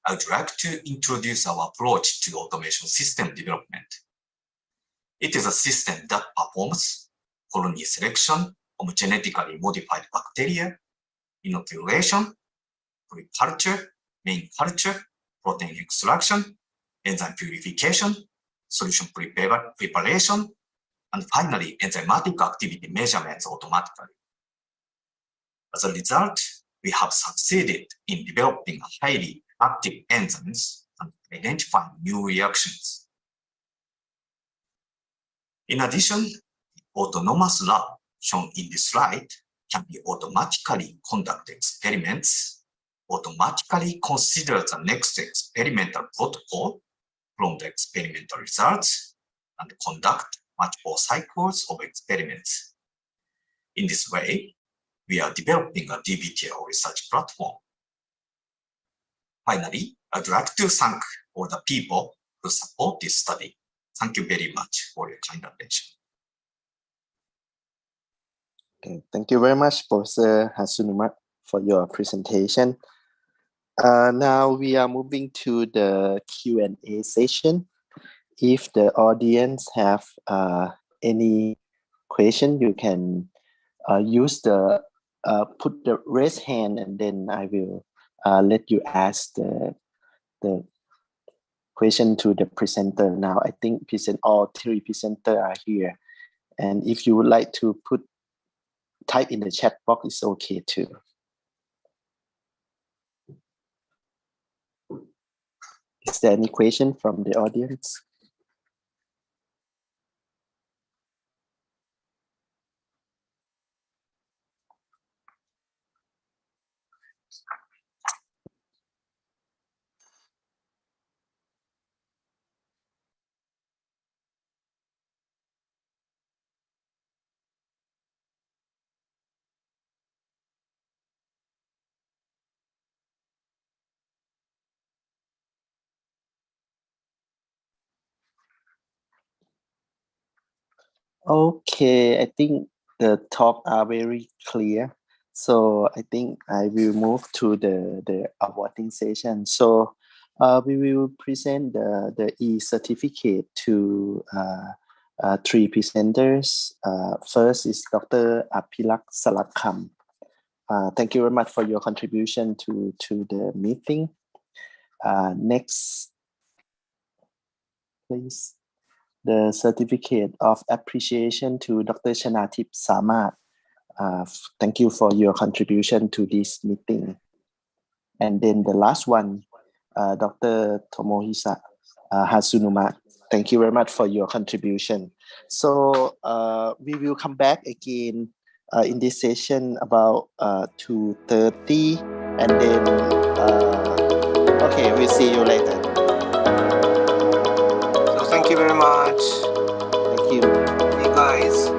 I would like to introduce our approach to automation system development. It is a system that performs colony selection of genetically modified bacteria, inoculation, pre-culture, main culture, protein extraction, enzyme purification, solution preparation, and finally enzymatic activity measurements automatically. As a result, we have succeeded in developing highly active enzymes and identifying new reactions. In addition, the autonomous lab shown in this slide can be automatically conduct experiments, automatically consider the next experimental protocol from the experimental results, and conduct multiple cycles of experiments. In this way, we are developing a DBTL research platform. Finally, I'd like to thank all the people who support this study. Thank you very much for your kind attention. Okay, thank you very much, Professor Hasunuma, for your presentation. Now we are moving to the Q&A session. If the audience have any question, you can use the put the raise hand, and then I will let you ask the question to the presenter. Now I think all three presenters are here, and if you would like to type in the chat box, it's okay too. Is there any question from the audience? Okay, I think the talk are very clear. So I think I will move to the awarding session. So we will present the e-certificate to three presenters. First is Dr. Apilak Salakam. Thank you very much for your contribution to the meeting. Next, please. The certificate of appreciation to Dr. Chanatip Samat. Thank you for your contribution to this meeting. And then the last one, Dr. Tomohisa Hasunuma. Thank you very much for your contribution. So we will come back again in this session about 2:30, and then okay, we'll see you later. So thank you very much. Thank you. Hey guys.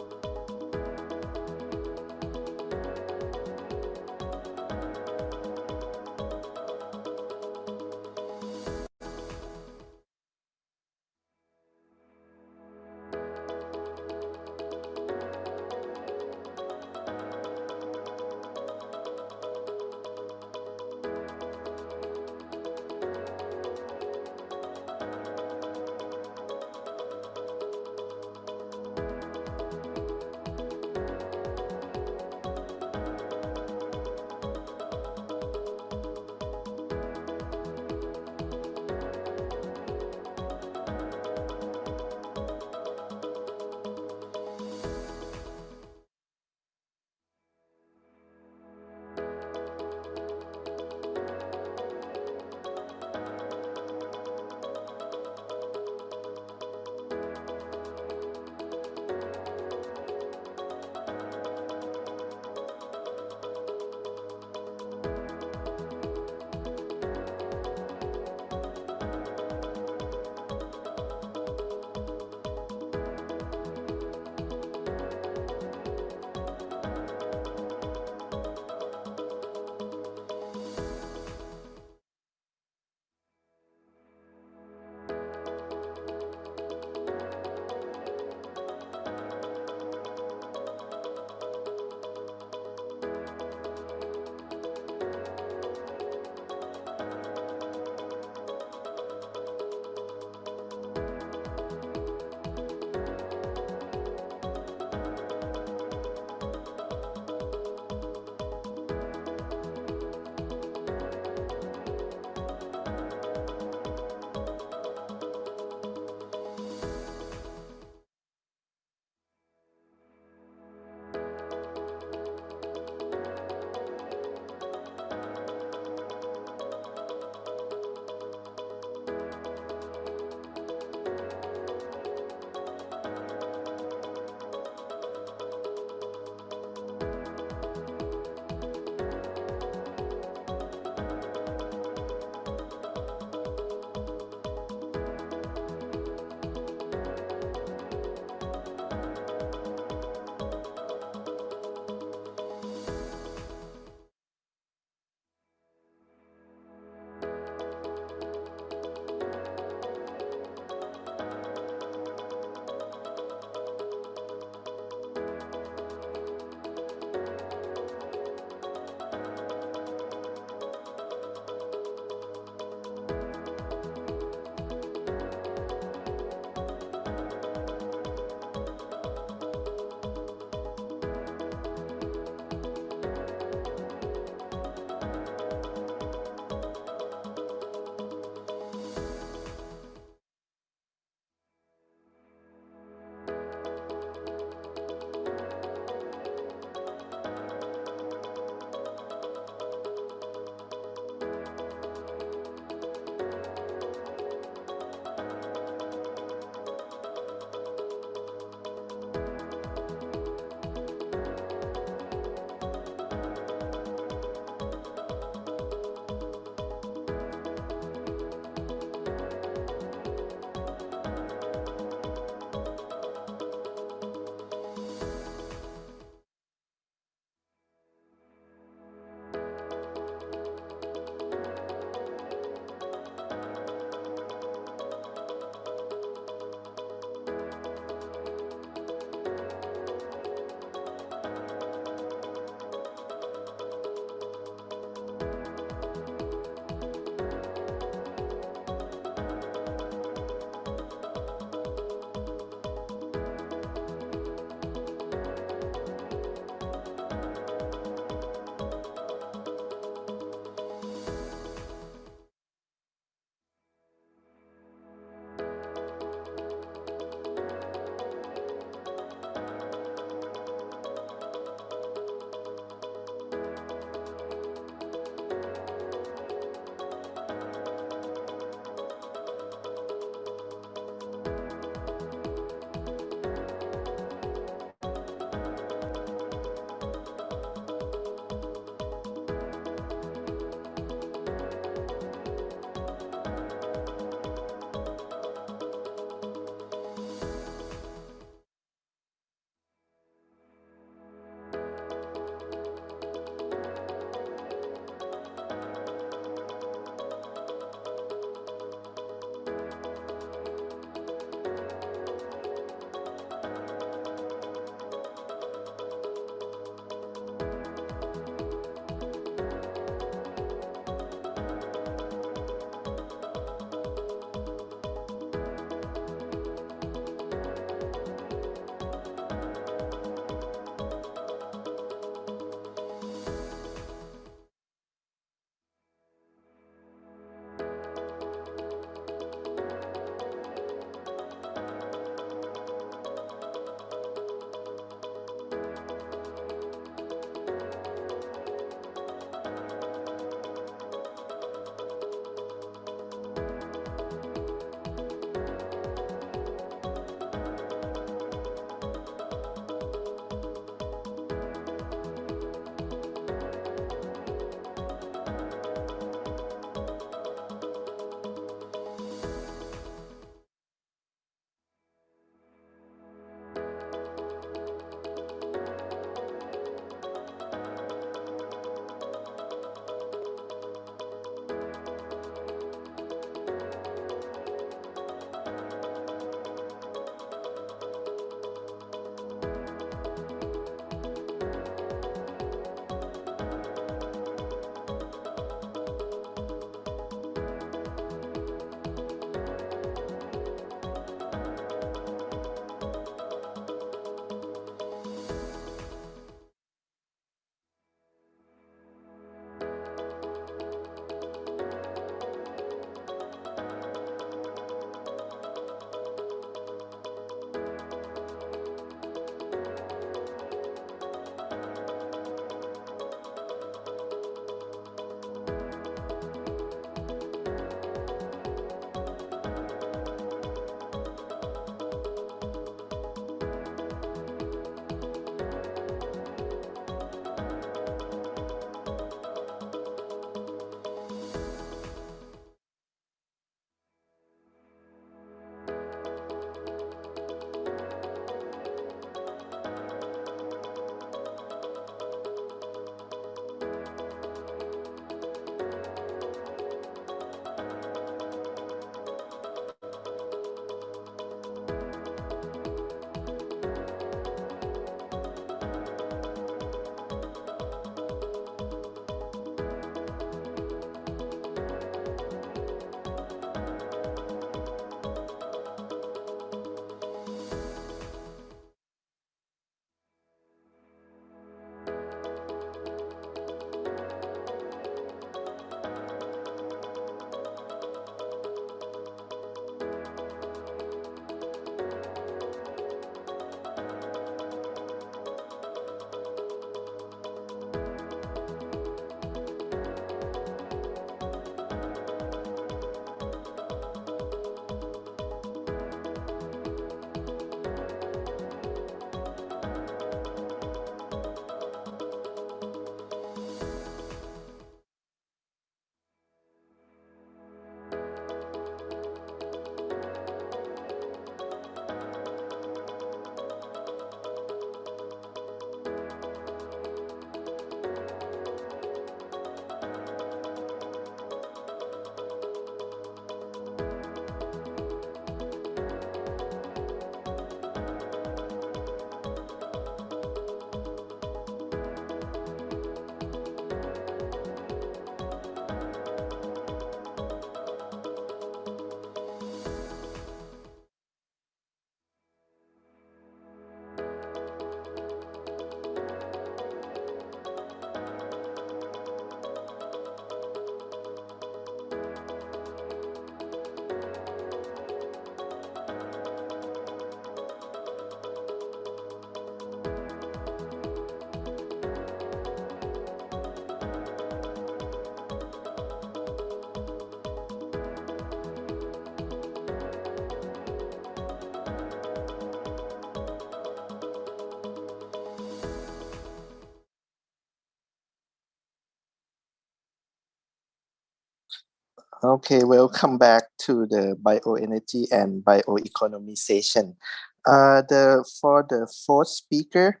Okay, welcome back to the bioenergy and bioeconomy session. For the fourth speaker,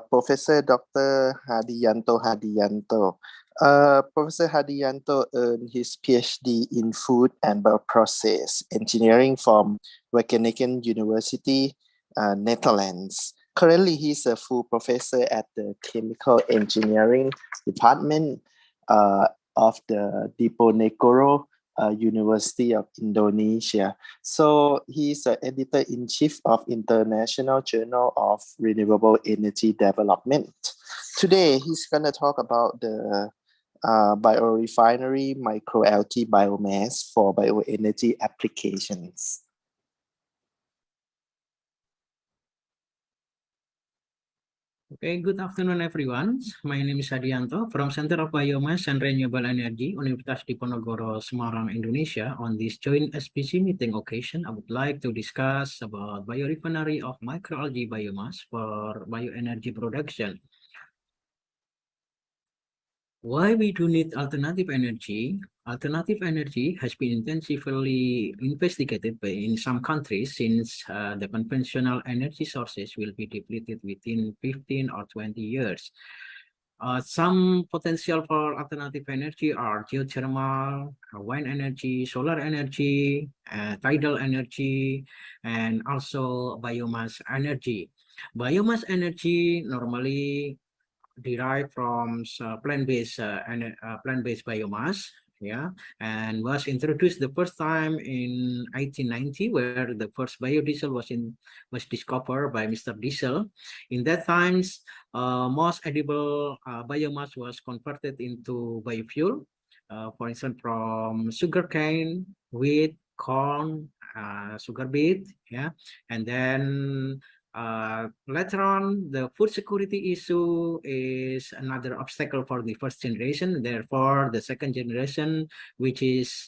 Professor Dr. Hadianto. Professor Hadianto earned his PhD in food and bioprocess engineering from Wageningen University, Netherlands. Currently, he's a full professor at the Chemical Engineering Department uh, of the Diponegoro University of Indonesia. So he's an editor-in-chief of International Journal of Renewable Energy Development. Today, he's going to talk about the biorefinery microalgae biomass for bioenergy applications. Okay, good afternoon, everyone. My name is Hadianto from Center of Biomass and Renewable Energy, Universitas Diponegoro, Semarang, Indonesia. On this joint SPC meeting occasion, I would like to discuss about biorefinery of microalgae biomass for bioenergy production. Why we do need alternative energy? Alternative energy has been intensively investigated in some countries since the conventional energy sources will be depleted within 15 or 20 years. Some potential for alternative energy are geothermal, wind energy, solar energy, tidal energy, and also biomass energy. Biomass energy normally derived from plant-based biomass, and was introduced the first time in 1890, where the first biodiesel was discovered by Mr. Diesel. In that times, most edible biomass was converted into biofuel, for instance, from sugarcane, wheat, corn, sugar beet, and then later on, the food security issue is another obstacle for the first generation. Therefore, the second generation, which is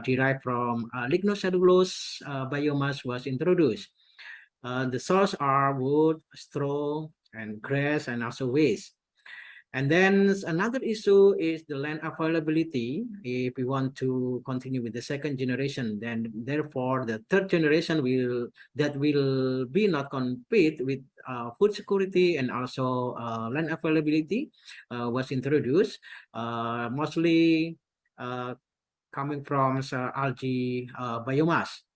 derived from lignocellulose biomass, was introduced. The source are wood, straw, and grass, and also waste. And then another issue is the land availability. If we want to continue with the second generation, then therefore the third generation will be not compete with food security and also land availability was introduced, mostly coming from algae biomass.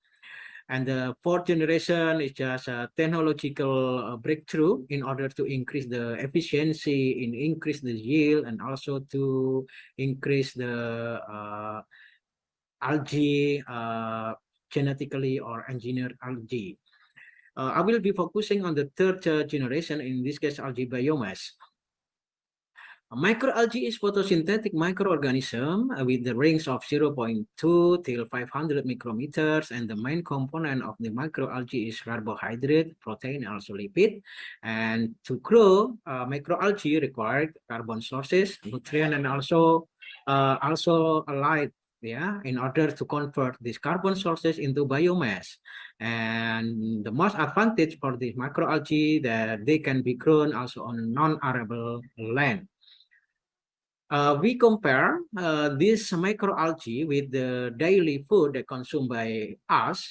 And the fourth generation is just a technological breakthrough in order to increase the efficiency, increase the yield, and also to increase the algae, genetically or engineered algae. I will be focusing on the third generation, in this case, algae biomass. Microalgae is photosynthetic microorganism with the range of 0.2 till 500 micrometers, and the main component of the microalgae is carbohydrate, protein, and also lipid. And to grow, microalgae required carbon sources, nutrient, and also light, in order to convert these carbon sources into biomass. And the most advantage for these microalgae that they can be grown also on non-arable land. We compare this microalgae with the daily food that consumed by us.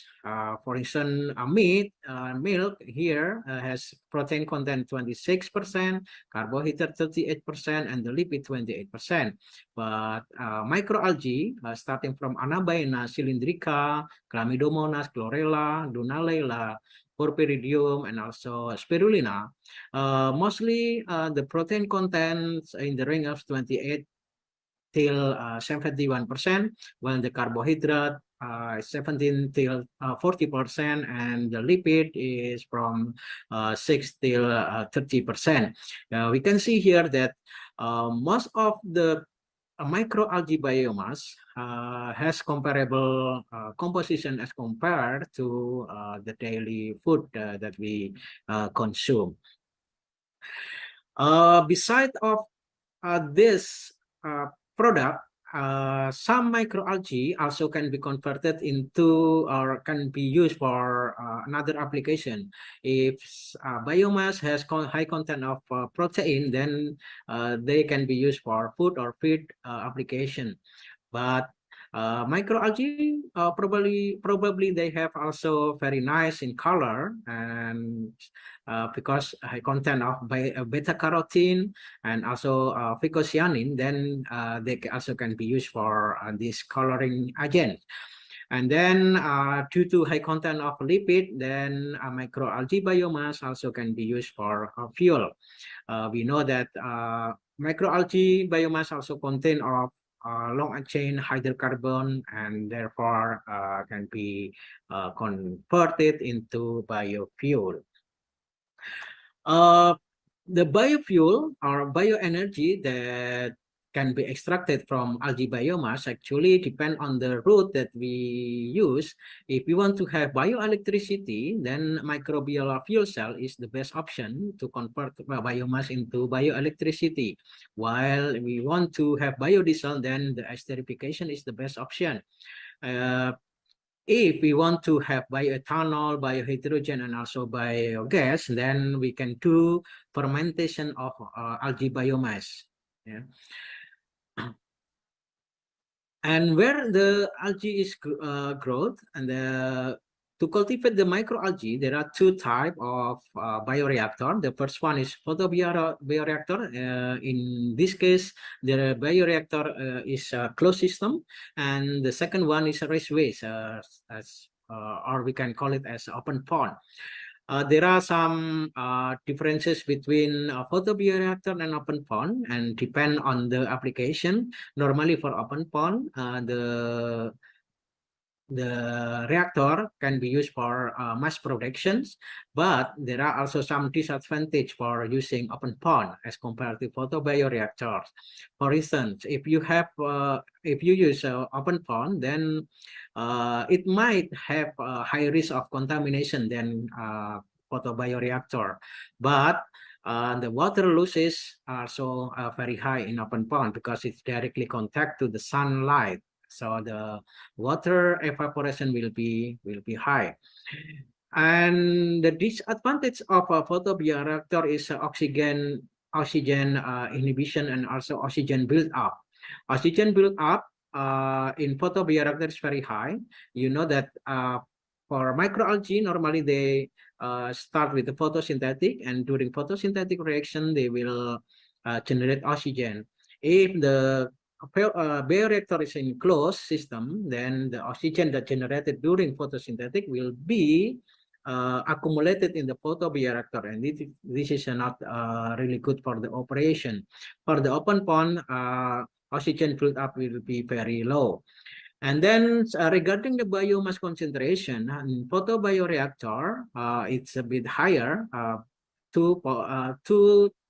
For instance, milk here has protein content 26%, carbohydrate 38%, and the lipid 28%. But microalgae, starting from Anabaena cylindrica, Chlamydomonas, chlorella, Dunaliella, Porphyridium, and also spirulina. Mostly the protein contents in the range of 28 till 71%, while the carbohydrate 17 till 40%, and the lipid is from 6 till 30%. We can see here that most of the microalgae biomass has comparable composition as compared to the daily food that we consume. Beside of this product, some microalgae also can be converted into or can be used for another application. If biomass has high content of protein, then they can be used for food or feed application. But Microalgae probably they have also very nice in color, and because high content of beta carotene and also phycocyanin, then they also can be used for this coloring agent. And then due to high content of lipid, then microalgae biomass also can be used for fuel. We know that microalgae biomass also contain of long-chain hydrocarbon, and therefore can be converted into biofuel. The biofuel or bioenergy that can be extracted from algae biomass actually depend on the route that we use. If we want to have bioelectricity, then microbial fuel cell is the best option to convert biomass into bioelectricity. While we want to have biodiesel, then the esterification is the best option. If we want to have bioethanol, biohydrogen, and also biogas, then we can do fermentation of algae biomass. Yeah. And where the algae is growth, and to cultivate the microalgae, there are two types of bioreactor. The first one is photobioreactor. In this case, the bioreactor is a closed system, and the second one is a raceway, or we can call it as open pond. There are some differences between photobioreactor and open pond, and depend on the application. Normally for open pond, the reactor can be used for mass productions, but there are also some disadvantage for using open pond as compared to photobioreactors. For instance, if you use open pond, then it might have a high risk of contamination than photobioreactor, but the water losses are so very high in open pond because it's directly contact to the sunlight. So the water evaporation will be high. And the disadvantage of a photobioreactor is oxygen inhibition and also oxygen build-up. Oxygen build-up in photobioreactor is very high. You know that for microalgae, normally they start with the photosynthetic, and during photosynthetic reaction, they will generate oxygen. If the bioreactor is in closed system, then the oxygen that generated during photosynthetic will be accumulated in the photobioreactor, and this is not really good for the operation. For the open pond, oxygen build-up will be very low. And then regarding the biomass concentration, in photobioreactor, it's a bit higher, 2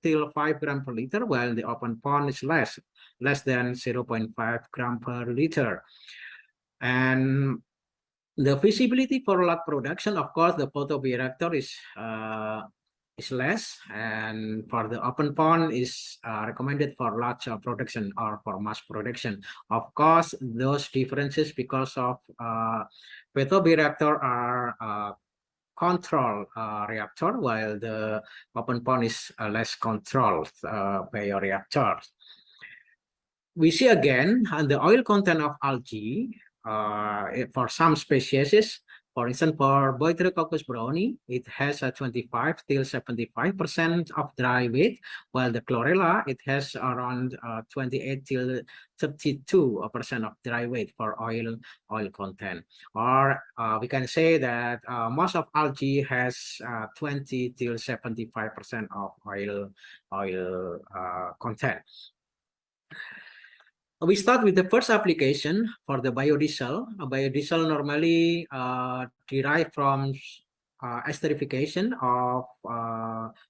till 5 gram per liter, while the open pond is less than 0.5 gram per liter. And the feasibility for lot production, of course, the photobioreactor is less, and for the open pond is recommended for large production or for mass production. Of course, those differences because of photobioreactor are control reactor, while the open pond is less controlled bioreactor. We see again the oil content of algae for some species. For instance, for Boitrococcus browni, it has a 25 till 75% of dry weight, while the chlorella, it has around 28 till 32% of dry weight for oil content. Or we can say that most of algae has 20 till 75% of oil content. We start with the first application for the biodiesel. Biodiesel normally derived from esterification of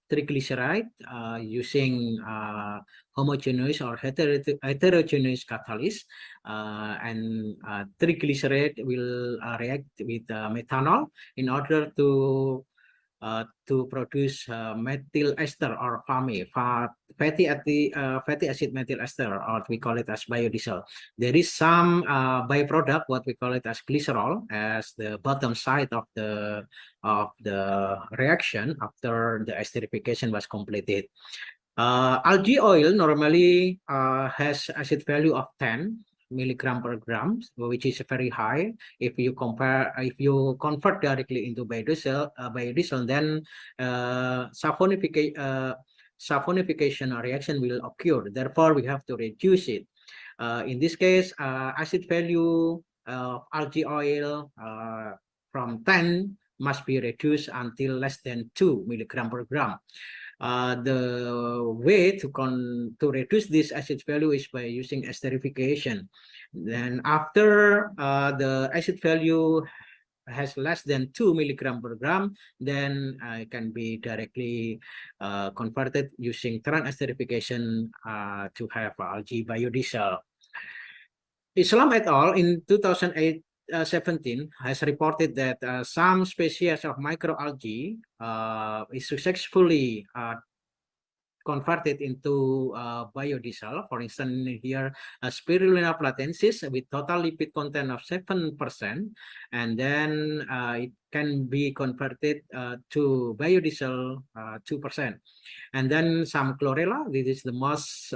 triglyceride using homogeneous or heterogeneous catalyst, and triglyceride will react with methanol in order to produce methyl ester or FAME, fatty acid methyl ester, or we call it as biodiesel. There is some byproduct, what we call it as glycerol, as the bottom side of the reaction after the esterification was completed. Algae oil normally has acid value of 10. milligram per gram, which is very high. If you convert directly into biodiesel, then saponification reaction will occur. Therefore, we have to reduce it. In this case, acid value of algae oil from 10 must be reduced until less than 2 milligram per gram. The way to reduce this acid value is by using esterification. Then after the acid value has less than 2 milligram per gram, then it can be directly converted using esterification to have algae biodiesel. Islam et al. In 2017 has reported that some species of microalgae is successfully converted into biodiesel. For instance, here Spirulina platensis with total lipid content of 7%, and then it can be converted to biodiesel 2%. And then some chlorella, this is the most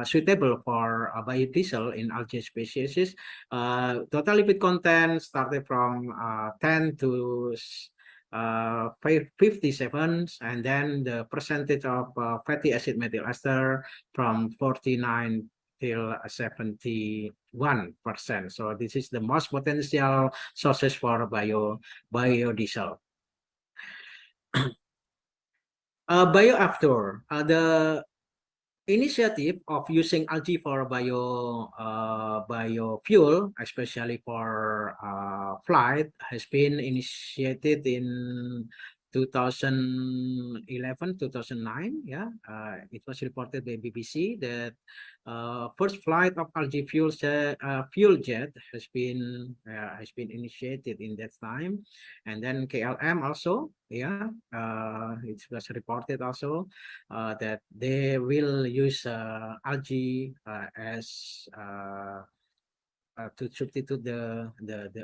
suitable for biodiesel in algae species. Total lipid content started from 10 to 57, and then the percentage of fatty acid methyl ester from 49 till 71%. So this is the most potential sources for biodiesel. Bioafter, the initiative of using algae for biofuel, especially for flight, has been initiated in 2011, 2009. Yeah, it was reported by BBC that first flight of algae fuel jet has been initiated in that time, and then KLM also. Yeah, it was reported also that they will use algae as to substitute the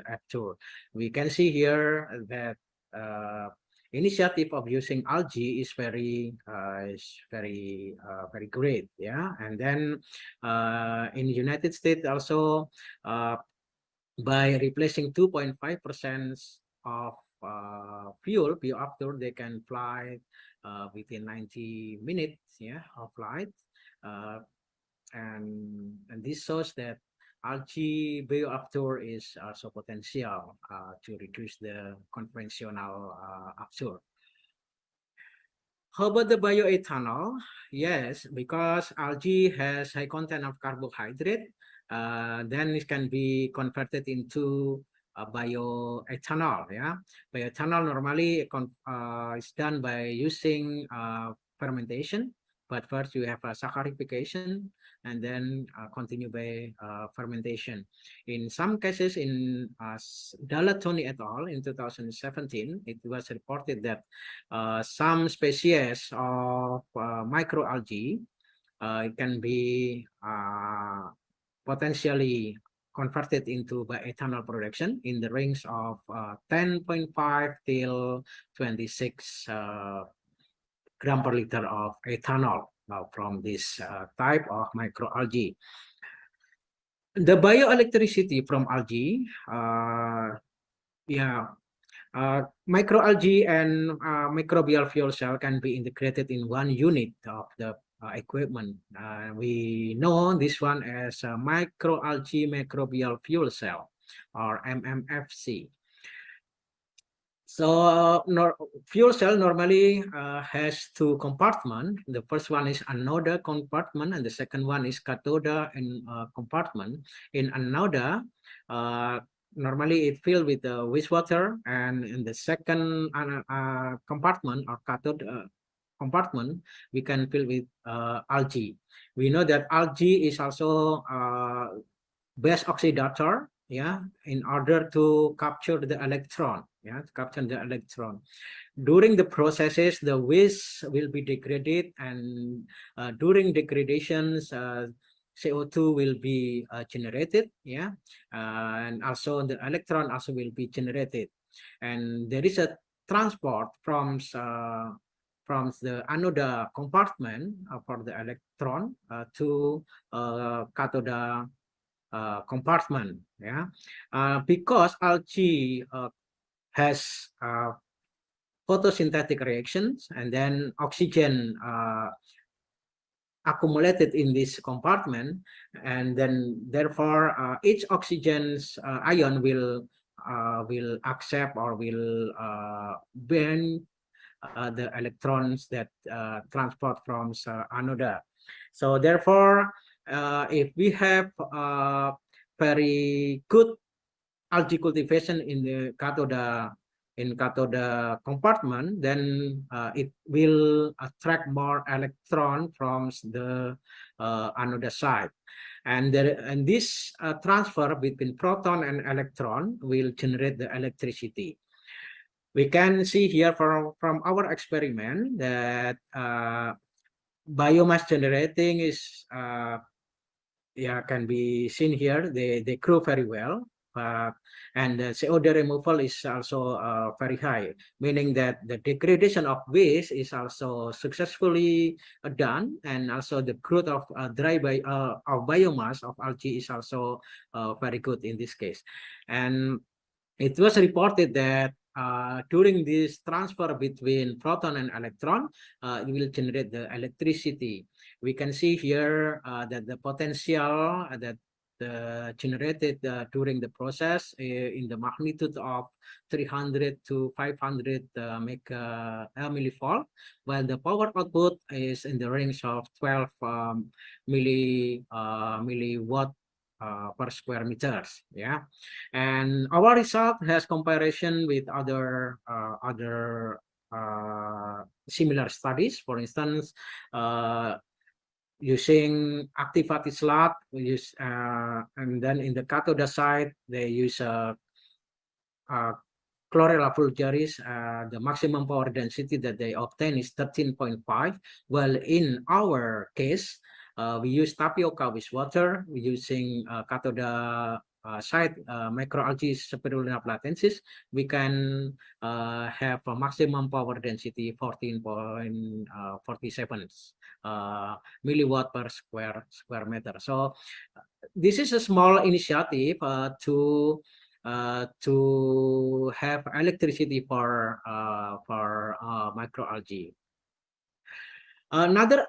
after. We can see here that initiative of using algae is very great. Yeah, and then in the United States also by replacing 2.5% of fuel bioafter, they can fly within 90 minutes, yeah, of flight, and this shows that algae bioafter is also potential to reduce the conventional after. How about the bioethanol? Yes, because algae has high content of carbohydrate, then it can be converted into bioethanol. Yeah, bioethanol normally is done by using fermentation, but first you have a saccharification and then continue by fermentation. In some cases, in Dalatoni et al. In 2017, it was reported that some species of microalgae can be potentially converted into bioethanol production in the range of 10.5 till 26 gram per liter of ethanol from this type of microalgae. The bioelectricity from algae, microalgae and microbial fuel cell can be integrated in one unit of the equipment. We know this one as a microalgae microbial fuel cell, or MMFC. So fuel cell normally has two compartments. The first one is anode compartment, and the second one is cathode compartment. In anode, normally it filled with wastewater, and in the second compartment or cathode compartment, we can fill with algae. We know that algae is also base oxidator, yeah, in order to capture the electron, yeah, to capture the electron. During the processes, the waste will be degraded, and during degradations, CO2 will be generated, yeah, and also the electron also will be generated, and there is a transport from the anode compartment for the electron to cathode compartment. Yeah, because algae has photosynthetic reactions, and then oxygen accumulated in this compartment, and then therefore each oxygen's ion will accept or will burn the electrons that transport from another. So therefore, if we have very good algae cultivation in the cathode compartment, then it will attract more electron from the another side, and this transfer between proton and electron will generate the electricity. We can see here from our experiment that biomass generating is can be seen here. They grow very well. And the CO2 removal is also very high, meaning that the degradation of waste is also successfully done, and also the growth of biomass of algae is also very good in this case. And it was reported that during this transfer between proton and electron, it will generate the electricity. We can see here that the potential that generated during the process in the magnitude of 300 to 500 millivolt, while the power output is in the range of 12 milliwatt per square meters. Yeah, and our result has comparison with other similar studies. For instance, using activated slot, we use and then in the cathode side they use chlorella vulgaris. The maximum power density that they obtain is 13.5, while in our case we use tapioca with water. We're using cathode side microalgae spirulina platensis. We can have a maximum power density 14.47 milliwatt per square meter. So this is a small initiative to have electricity for microalgae. Another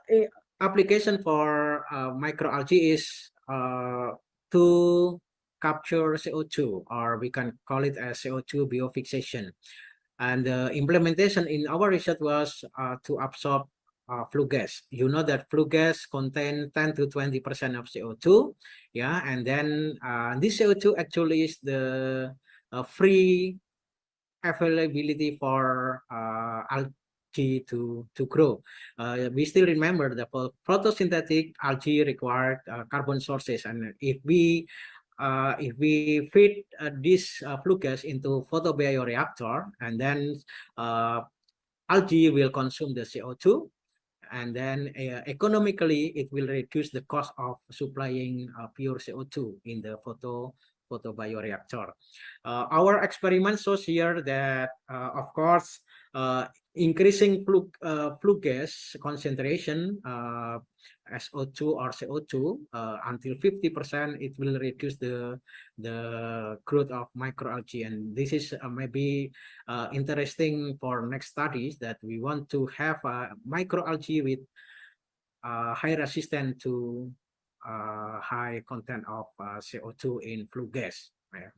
application for microalgae is to capture CO2, or we can call it as CO2 biofixation. And the implementation in our research was to absorb flue gas. You know that flue gas contain 10 to 20% of CO2. Yeah, and then this CO2 actually is the free availability for algae to grow. We still remember that for photosynthetic algae required carbon sources, and if we feed this flue gas into photobioreactor, and then algae will consume the CO2, and then economically it will reduce the cost of supplying pure CO2 in the photobioreactor. Our experiment shows here that of course increasing flue gas concentration SO2 or CO2 until 50%, it will reduce the growth of microalgae. And this is maybe interesting for next studies, that we want to have microalgae with high resistance to high content of CO2 in flue gas. Yeah.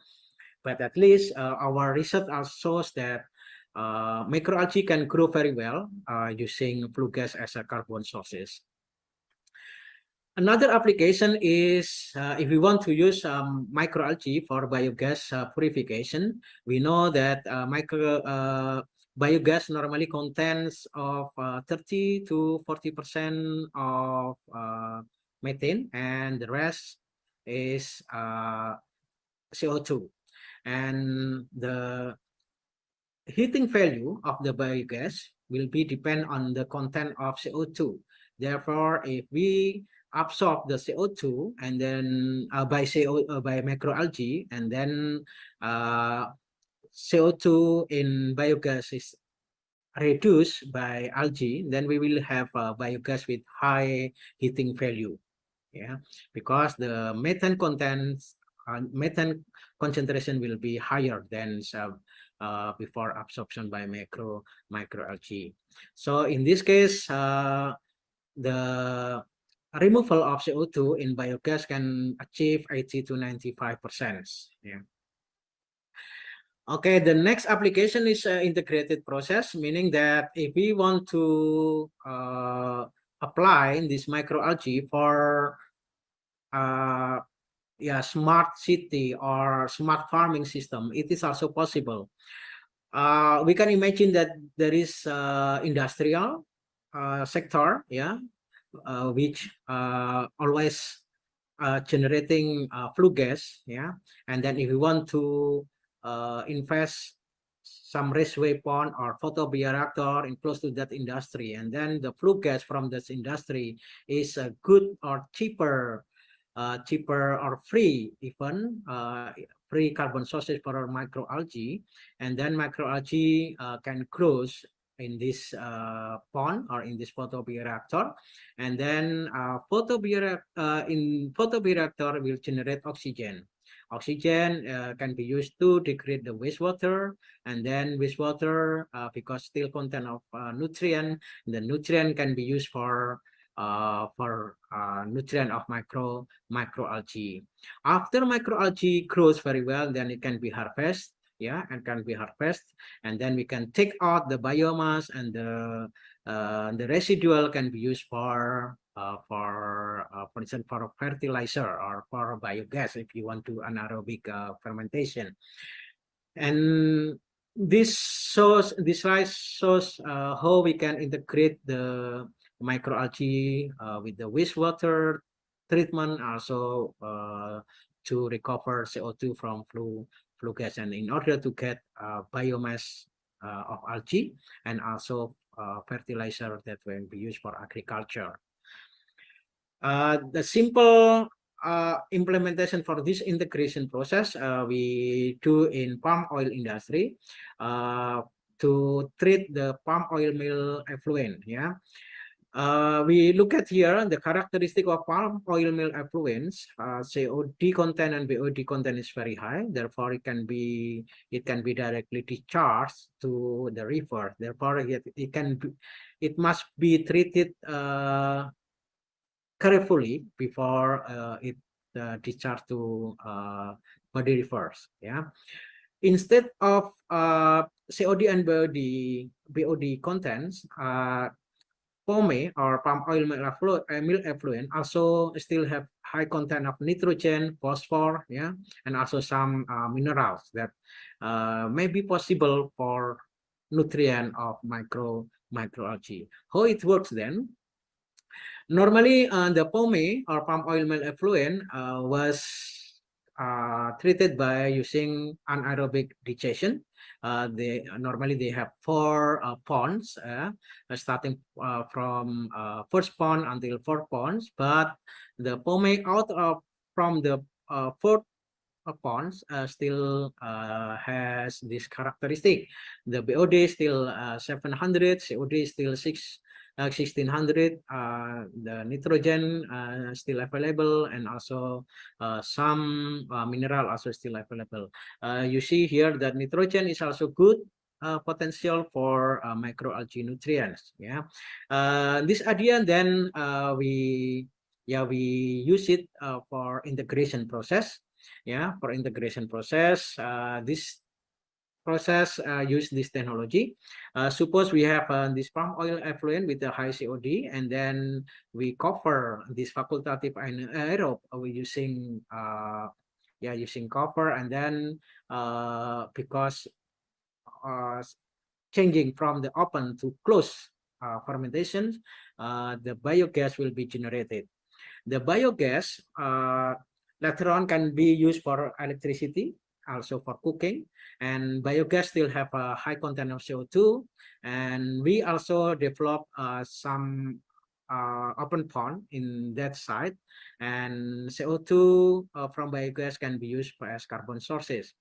But at least our research also shows that microalgae can grow very well using flue gas as a carbon sources. Another application is if we want to use microalgae for biogas purification. We know that biogas normally contains of 30 to 40% of methane, and the rest is CO2. And the heating value of the biogas will be depend on the content of CO2. Therefore, if we absorb the CO2 and then by microalgae, and then CO2 in biogas is reduced by algae, then we will have biogas with high heating value. yeah, because the methane methane concentration will be higher than before absorption by microalgae. So in this case, the removal of CO2 in biogas can achieve 80 to 95%. Yeah. Okay, the next application is integrated process, meaning that if we want to apply this microalgae for smart city or smart farming system, it is also possible. We can imagine that there is industrial sector, which always generating flue gas, and then if we want to invest some raceway pond or photobioreactor in close to that industry, and then the flue gas from this industry is good or cheaper or free, even free carbon sources for microalgae, and then microalgae can grow in this pond or in this photobioreactor, and then photobioreactor will generate oxygen. Oxygen can be used to degrade the wastewater, and then wastewater, because still content of nutrient, the nutrient can be used for nutrient of microalgae. After microalgae grows very well, then it can be harvested, and can be harvested, and then we can take out the biomass, and the residual can be used for instance, for fertilizer or for biogas if you want to anaerobic fermentation. And this slide shows how we can integrate the microalgae with the wastewater treatment, also to recover CO2 from flue gas, and in order to get biomass of algae, and also fertilizer that will be used for agriculture. The simple implementation for this integration process we do in palm oil industry to treat the palm oil mill effluent. We look at here the characteristic of palm oil mill effluents. COD content and BOD content is very high. Therefore, it can be directly discharged to the river. Therefore, it must be treated carefully before it discharged to body rivers. Instead of COD and BOD contents, POME or palm oil mill effluent also still have high content of nitrogen, phosphor, and also some minerals that may be possible for nutrient of microalgae. How it works then? Normally, the POME or palm oil mill effluent was treated by using anaerobic digestion. Normally they have 4 ponds, starting from first pond until 4 ponds. But the POME out of from the 4th ponds still has this characteristic. The BOD still 700, COD still 1600, the nitrogen still available, and also some mineral also still available. You see here that nitrogen is also good potential for microalgae nutrients. This idea then we use it for integration process. For integration process, this process use this technology. Suppose we have this palm oil effluent with a high COD, and then we cover this facultative anaerobe using using copper, and then because changing from the open to closed fermentation, the biogas will be generated. The biogas later on can be used for electricity, also for cooking, and biogas still have a high content of CO2. And we also develop some open pond in that site, and CO2 from biogas can be used as carbon sources.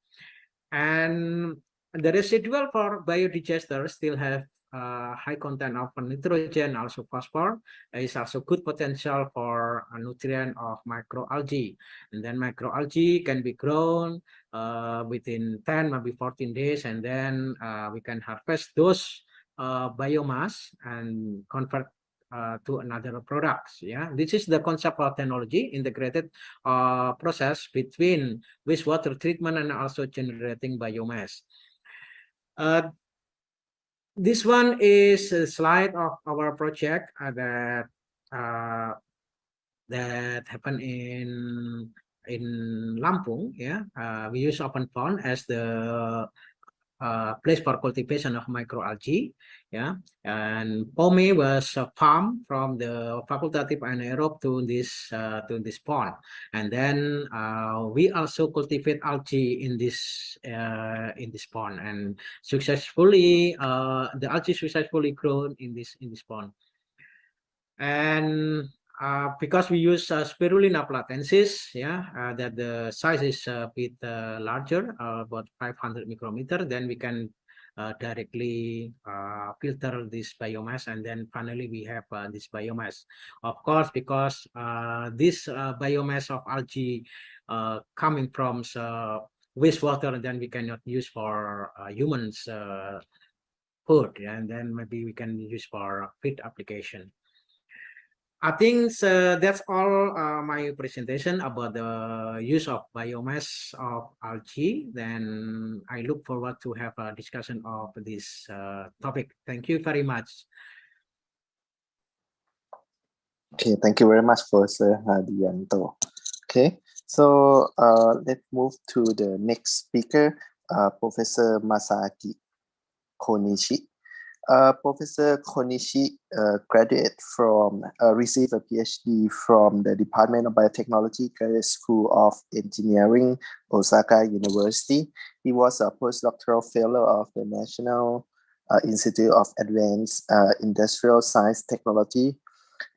And the residual for biodigester still have high content of nitrogen, also phosphor, is also good potential for a nutrient of microalgae. And then microalgae can be grown within 10, maybe 14 days, and then we can harvest those biomass and convert to another products. Yeah, this is the concept of technology integrated process between wastewater treatment and also generating biomass. This one is a slide of our project that happened in Lampung. Yeah, we use open pond as the place for cultivation of microalgae. Yeah, and pome was farmed from the facultative anaerobe to this pond, and then we also cultivate algae in this pond, and successfully the algae successfully grown in this pond. And because we use spirulina platensis, yeah, that the size is a bit larger, about 500 micrometer, then we can directly filter this biomass, and then finally we have this biomass. Of course, because this biomass of algae coming from wastewater, then we cannot use for humans food, and then maybe we can use for feed application. I think that's all my presentation about the use of biomass of algae. Then I look forward to have a discussion of this topic. Thank you very much. Okay, thank you very much, Professor Hadianto. Okay, so let's move to the next speaker, Professor Masaki Konishi. Professor Konishi received a PhD from the Department of Biotechnology, Graduate School of Engineering, Osaka University. He was a postdoctoral fellow of the National Institute of Advanced Industrial Science Technology,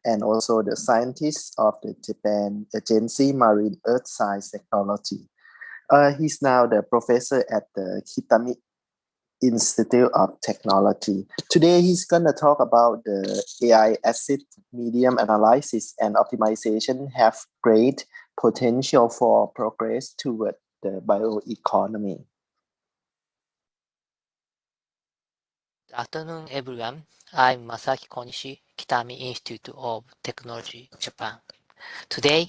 and also the scientist of the Japan Agency Marine Earth Science Technology. He's now the professor at the Kitami Institute of Technology. Today, he's going to talk about the AI acid medium analysis and optimization have great potential for progress toward the bioeconomy. Good afternoon, everyone. I'm Masaki Konishi, Kitami Institute of Technology, Japan. Today,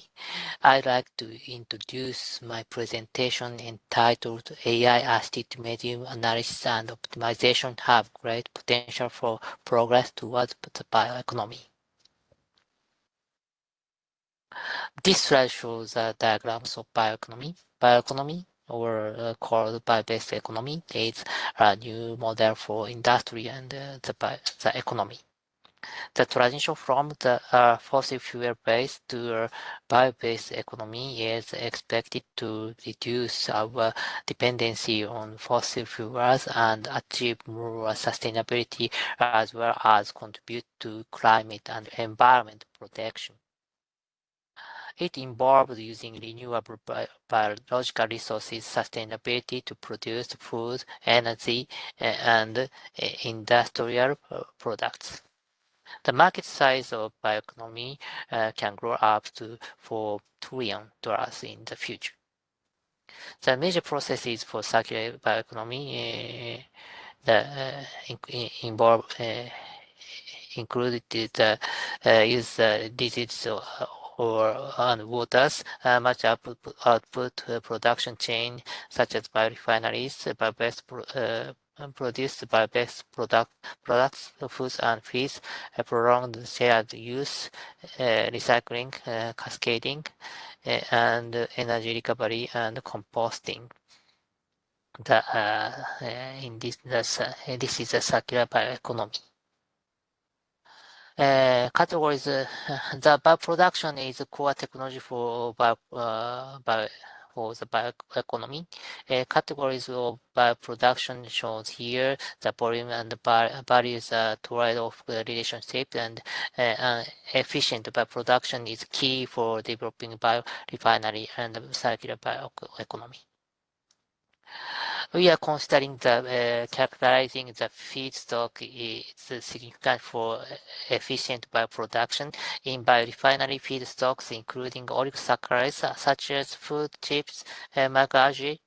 I'd like to introduce my presentation entitled AI Acid Medium Analysis and Optimization Have Great Potential for Progress Towards the Bioeconomy. This slide shows diagrams of bioeconomy. Bioeconomy, or called bio-based economy, is a new model for industry and the economy. The transition from the fossil fuel-based to a bio-based economy is expected to reduce our dependency on fossil fuels and achieve more sustainability, as well as contribute to climate and environment protection. It involves using renewable biological resources sustainability to produce food, energy, and industrial products. The market size of bioeconomy can grow up to $4 trillion in the future. The major processes for circular bioeconomy included the use digital and waters, much output production chain such as biorefineries, bio-based produced bio-based products, foods and feeds, prolonged shared use, recycling, cascading, and energy recovery and composting. This is a circular bioeconomy. Categories. The bioproduction is a core technology for the bioeconomy. Categories of bioproduction shown here. The volume and the values trade-off relationship, and efficient bioproduction is key for developing biorefinery and circular bioeconomy. We are considering the characterizing the feedstock is significant for efficient bioproduction in biorefinery feedstocks, including oligosaccharides such as food chips, macroalgae,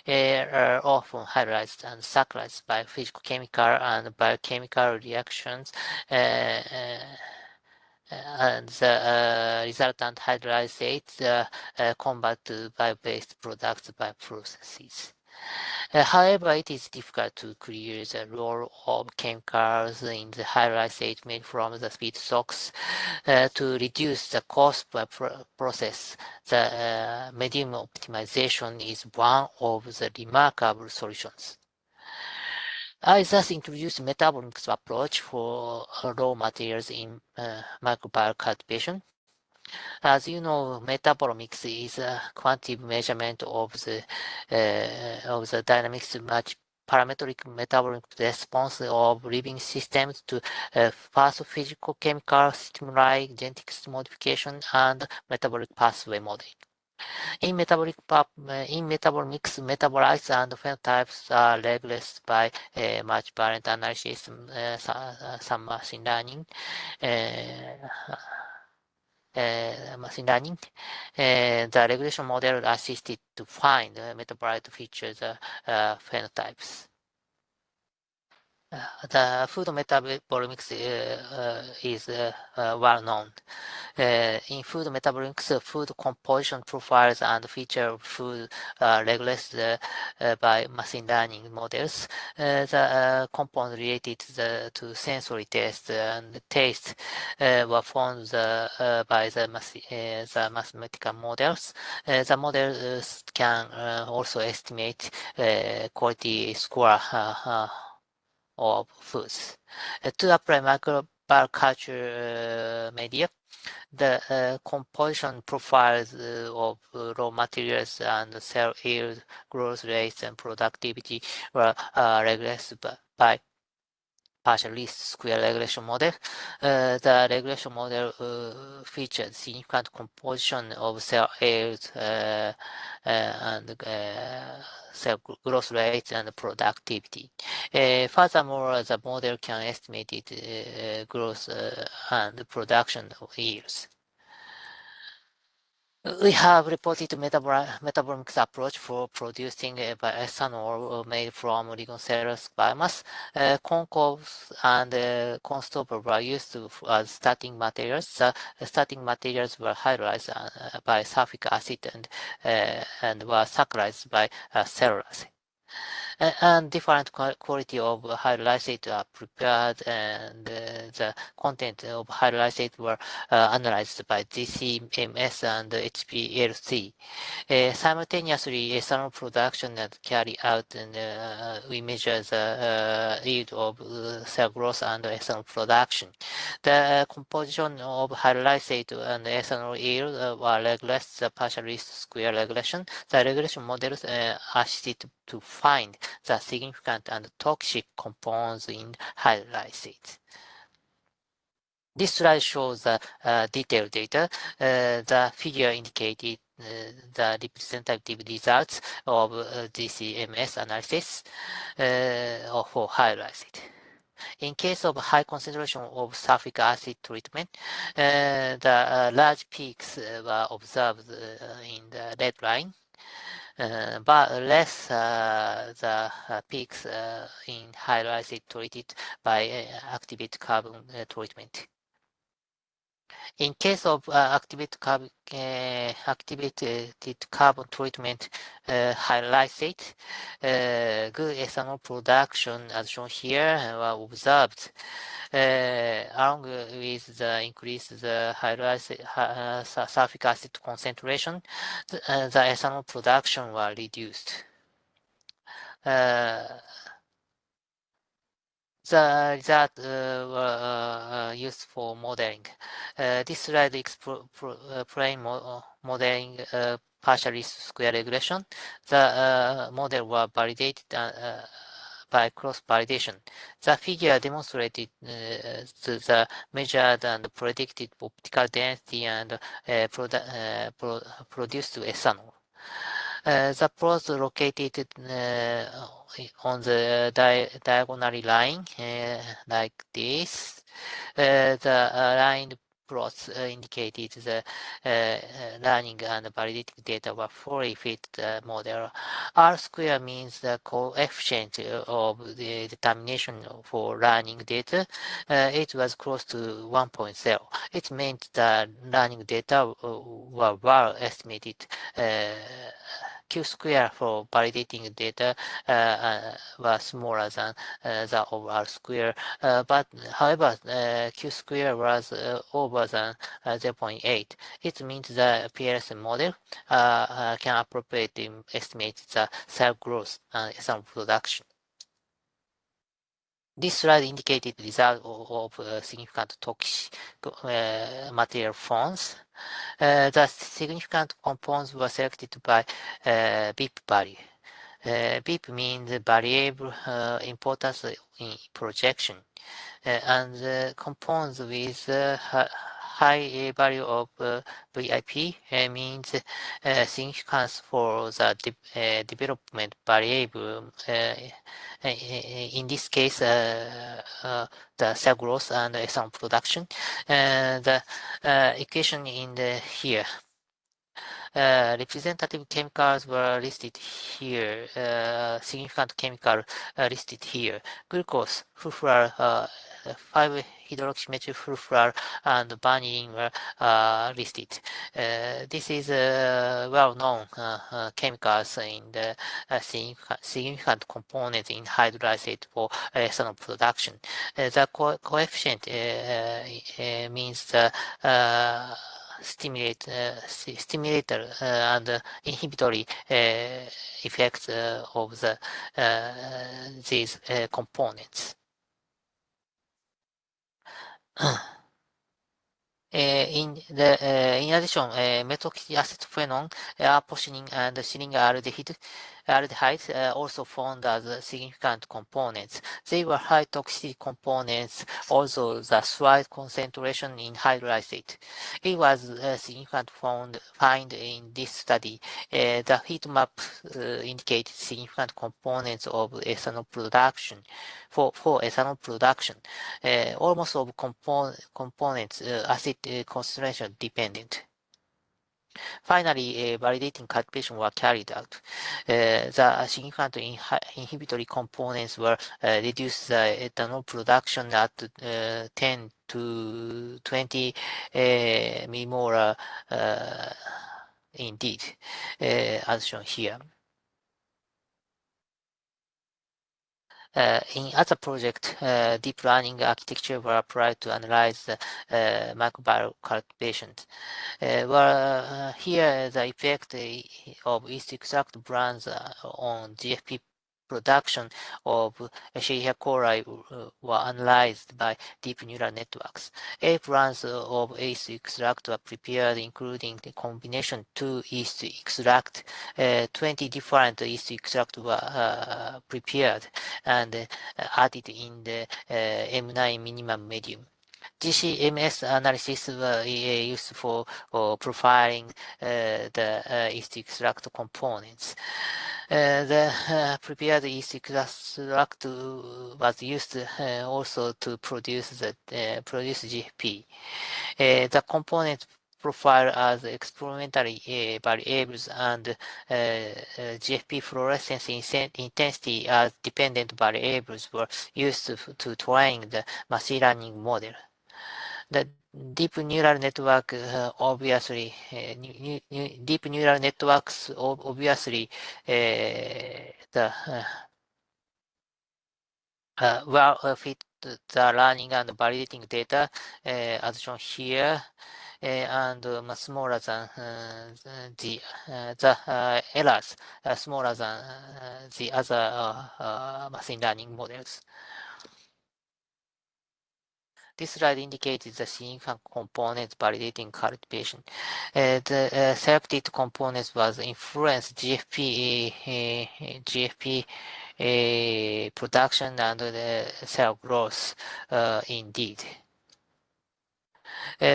are often hydrolyzed and saccharized by physicochemical and biochemical reactions. And the resultant hydrolyzate convert to bio-based products by processes. However, it is difficult to clear the role of chemicals in the hydrolyzate made from the feedstocks to reduce the cost per process. The medium optimization is one of the remarkable solutions. I thus introduced metabolomics approach for raw materials in microbial cultivation. As you know, metabolomics is a quantitative measurement of the dynamics match parametric metabolic response of living systems to first physical chemical stimuli, genetics modification, and metabolic pathway modeling. In metabolics, metabolites and phenotypes are regulated by multivariate analysis, some machine learning. The regulation model assisted to find metabolite features phenotypes. The food metabolomics is well known. In food metabolomics, food composition profiles and feature of food regulated by machine learning models. The components related to sensory taste and taste were formed by the mathematical models. The models can also estimate quality score of foods. To apply microbial media, the composition profiles of raw materials and cell yield, growth rates, and productivity were regulated by partial least square regression model. The regression model featured significant composition of cell yield and cell growth rate and productivity. Furthermore, the model can estimate growth and production of yields. We have reported metabolomics approach for producing ethanol made from Ligonceras biomass. Corn cobs and corn stubble were used as starting materials. The starting materials were hydrolyzed by sulfuric acid and were saccharized by cellulose. And different quality of hydrolysate are prepared, and the content of hydrolysate were analyzed by GCMS and HPLC. Simultaneously, ethanol production and carry out, and we measure the yield of cell growth and ethanol production. The composition of hydrolysate and ethanol yield were regulated the partial least square regression. The regression models assisted to find the significant and toxic compounds in hydrolysate. This slide shows the detailed data. The figure indicated the representative results of DCMS analysis for hydrolysate. In case of high concentration of sulfuric acid treatment, the large peaks were observed in the red line. But less the peaks in hydrolysate treated by activated carbon treatment. In case of activated carbon treatment hydrolysate, good ethanol production, as shown here, were observed. Along with the increase the sulfuric acid concentration, the ethanol production were reduced. The results were used for modeling. This slide explains modeling partial least square regression. The model were validated by cross-validation. The figure demonstrated the measured and predicted optical density and produced ethanol. The plots located on the diagonal line, like this. The line plots indicated the learning and validating data were fully fit the model. R square means the coefficient of the determination for learning data. It was close to 1.0. It meant the learning data were well estimated. Q square for validating data was smaller than that of R square, but however, Q square was over than 0.8. It means the PLS model can appropriately estimate the cell growth and cell production. This slide indicated result of significant toxic material forms. The significant compounds were selected by BIP value. BIP means variable importance in projection, and compounds with high value of VIP means significance for the development variable. In this case, the cell growth and ethanol production. The equation in here. Representative chemicals were listed here. Significant chemical listed here. Glucose, furfural, 5-hydroxymethylfurfural, and vanillin were listed. This is well-known chemicals in the significant components in hydrolysate for ethanol production. The coefficient means the stimulator and inhibitory effects of these components. In addition, methoxy acetophenone, apoxinin, and serine aldehydes also found as significant components. They were high toxicity components, although the slight concentration in hydrolysate. It was a significant find in this study. The heat map indicated significant components of ethanol production. For ethanol production, almost all components acid concentration dependent. Finally, validating calculation were carried out. The significant inhibitory components were reduced the ethanol production at 10 to 20 millimolar indeed, as shown here. In other project, deep learning architecture were applied to analyze the microbial cultivations. Here the effect of yeast extract brands on GFP production of Escherichia coli were analyzed by deep neural networks. 8 brands of yeast extract were prepared, including the combination 2 yeast extract. 20 different yeast extract were prepared and added in the M9 minimum medium. GCMS analysis were used for profiling the yeast extract components. The prepared yeast extract was used also to produce GFP. The component profile as experimentally variables and GFP fluorescence intensity as dependent variables were used to train the machine learning model. The deep neural network deep neural networks obviously well fit the learning and validating data as shown here, and smaller than the errors smaller than the other machine learning models. This slide indicates the significant components validating cultivation. The selected components was influence GFP production and the cell growth indeed.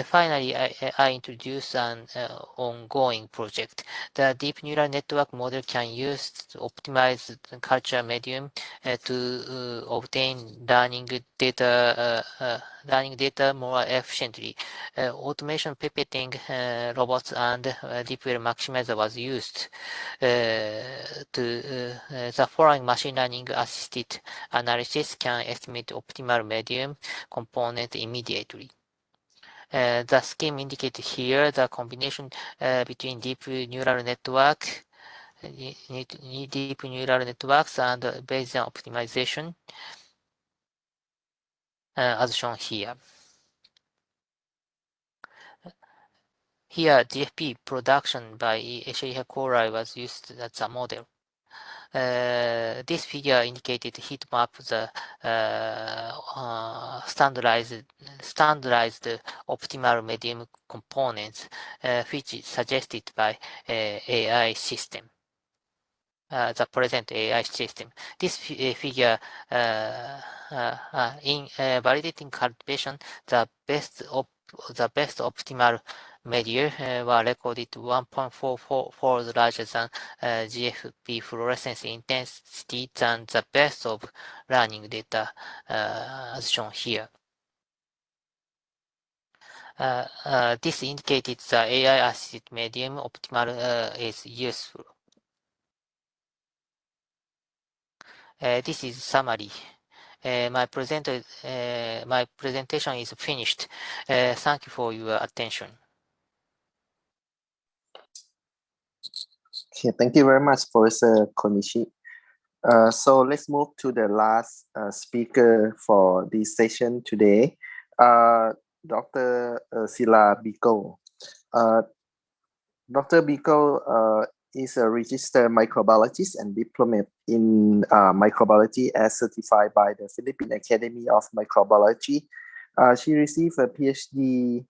Finally, I introduce an ongoing project. The deep neural network model can use to optimize the culture medium to obtain learning data more efficiently. Automation pipetting robots and deepware maximizer was used. The following machine learning assisted analysis can estimate optimal medium component immediately. The scheme indicated here the combination between deep neural networks and Bayesian optimization, as shown here. Here, DFP production by Escherichia coli was used as a model. This figure indicated heat map the standardized optimal medium components, which is suggested by AI system. The present AI system. This figure in validating cultivation, the best optimal media were recorded 1.44 larger than GFP fluorescence intensity than the best of learning data, as shown here. This indicated the AI-assisted medium optimal is useful. This is summary. My presentation is finished. Thank you for your attention. Okay, thank you very much, Professor Konishi. So let's move to the last speaker for this session today, Dr. Sila Biko. Dr. Biko is a registered microbiologist and diplomat in microbiology as certified by the Philippine Academy of Microbiology. She received a PhD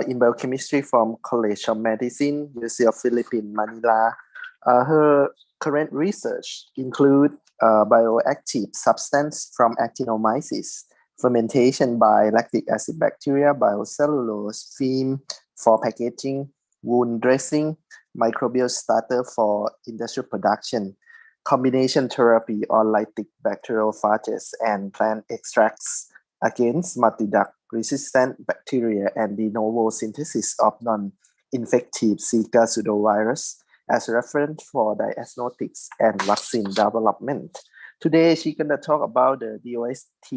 in biochemistry from College of Medicine, University of Philippines, Manila. Her current research include bioactive substance from actinomyces, fermentation by lactic acid bacteria, biocellulose, film for packaging, wound dressing, microbial starter for industrial production, combination therapy on lytic bacteriophages and plant extracts against multiduct resistant bacteria and de novo synthesis of non-infective Zika pseudovirus as reference for diagnostics and vaccine development. Today, she's going to talk about the DOST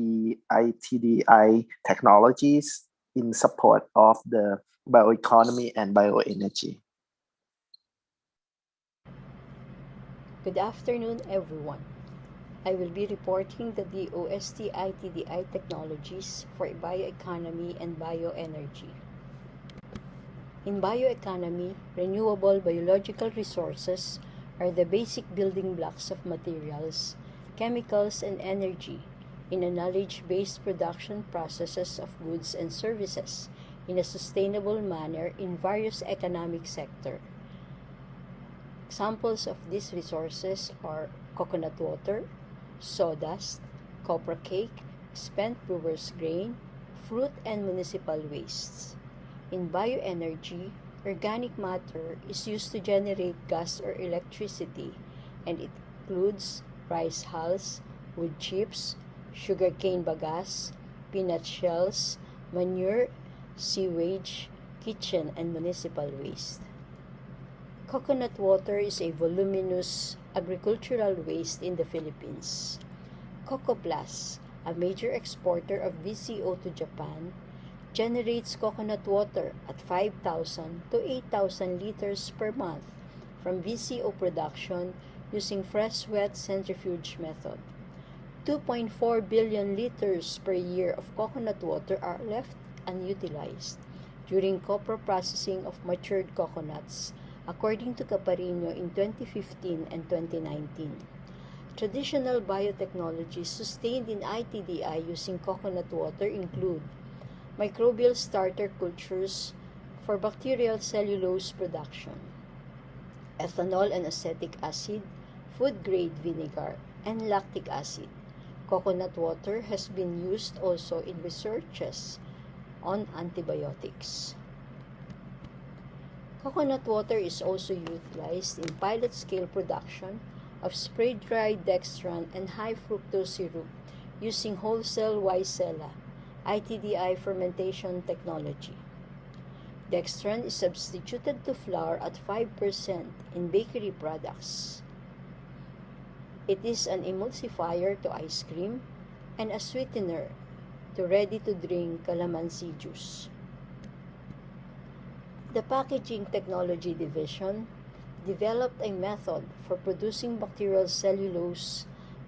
ITDI technologies in support of the bioeconomy and bioenergy. Good afternoon, everyone. I will be reporting the DOST ITDI technologies for bioeconomy and bioenergy. In bioeconomy, renewable biological resources are the basic building blocks of materials, chemicals, and energy in a knowledge-based production processes of goods and services in a sustainable manner in various economic sectors. Examples of these resources are coconut water, sawdust, copra cake, spent brewer's grain, fruit, and municipal wastes. In bioenergy, organic matter is used to generate gas or electricity, and it includes rice hulls, wood chips, sugarcane bagasse, peanut shells, manure, sewage, kitchen, and municipal waste. Coconut water is a voluminous agricultural waste in the Philippines. Cocoplas, a major exporter of VCO to Japan, generates coconut water at 5,000 to 8,000 liters per month from VCO production using fresh wet centrifuge method. 2.4 billion liters per year of coconut water are left unutilized during copra processing of matured coconuts, according to Caparino in 2015 and 2019. Traditional biotechnologies sustained in ITDI using coconut water include microbial starter cultures for bacterial cellulose production, ethanol and acetic acid, food-grade vinegar, and lactic acid. Coconut water has been used also in researches on antibiotics. Coconut water is also utilized in pilot-scale production of spray-dried dextran and high-fructose syrup using wholesale Weissella ITDI fermentation technology. Dextran is substituted to flour at 5% in bakery products. It is an emulsifier to ice cream and a sweetener to ready-to-drink calamansi juice. The Packaging Technology Division developed a method for producing bacterial cellulose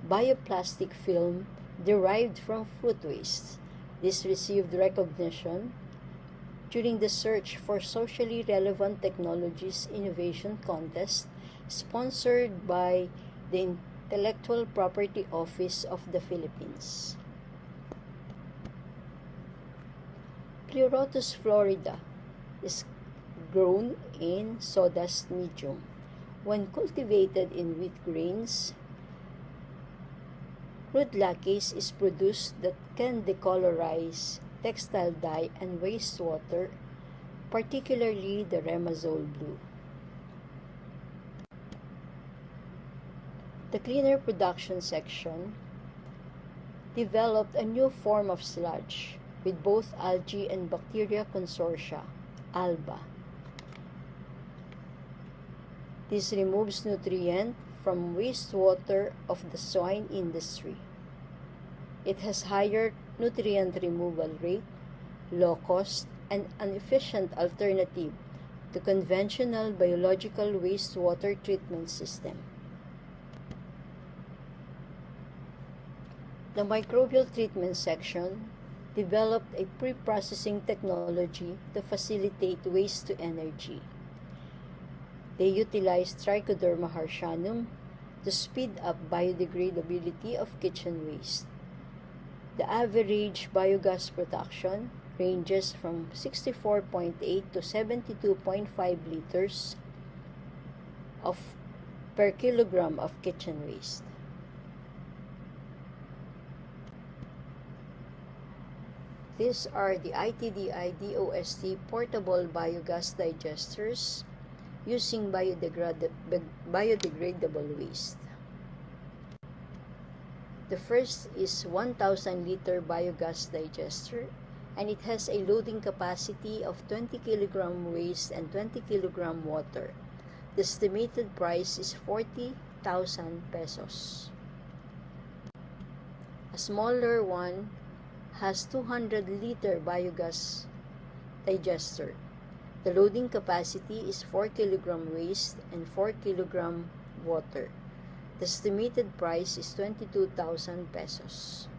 bioplastic film derived from fruit waste. This received recognition during the Search for Socially Relevant Technologies Innovation Contest sponsored by the Intellectual Property Office of the Philippines. Pleurotus florida is grown in sawdust medium. When cultivated in wheat grains, crude lacase is produced that can decolorize textile dye and wastewater, particularly the Remazole blue. The cleaner production section developed a new form of sludge with both algae and bacteria consortia, ALBA. This removes nutrient from wastewater of the swine industry. It has higher nutrient removal rate, low cost, and an efficient alternative to conventional biological wastewater treatment system. The microbial treatment section developed a pre-processing technology to facilitate waste to energy. They utilized Trichoderma harshanum to speed up biodegradability of kitchen waste. The average biogas production ranges from 64.8 to 72.5 liters per kilogram of kitchen waste. These are the ITDI DOST portable biogas digesters using biodegradable waste. The first is 1,000 liter biogas digester, and it has a loading capacity of 20 kilogram waste and 20 kilogram water. The estimated price is 40,000 pesos. A smaller one has 200 liter biogas digester. The loading capacity is 4 kilogram waste and 4 kilogram water. The estimated price is 22,000 pesos.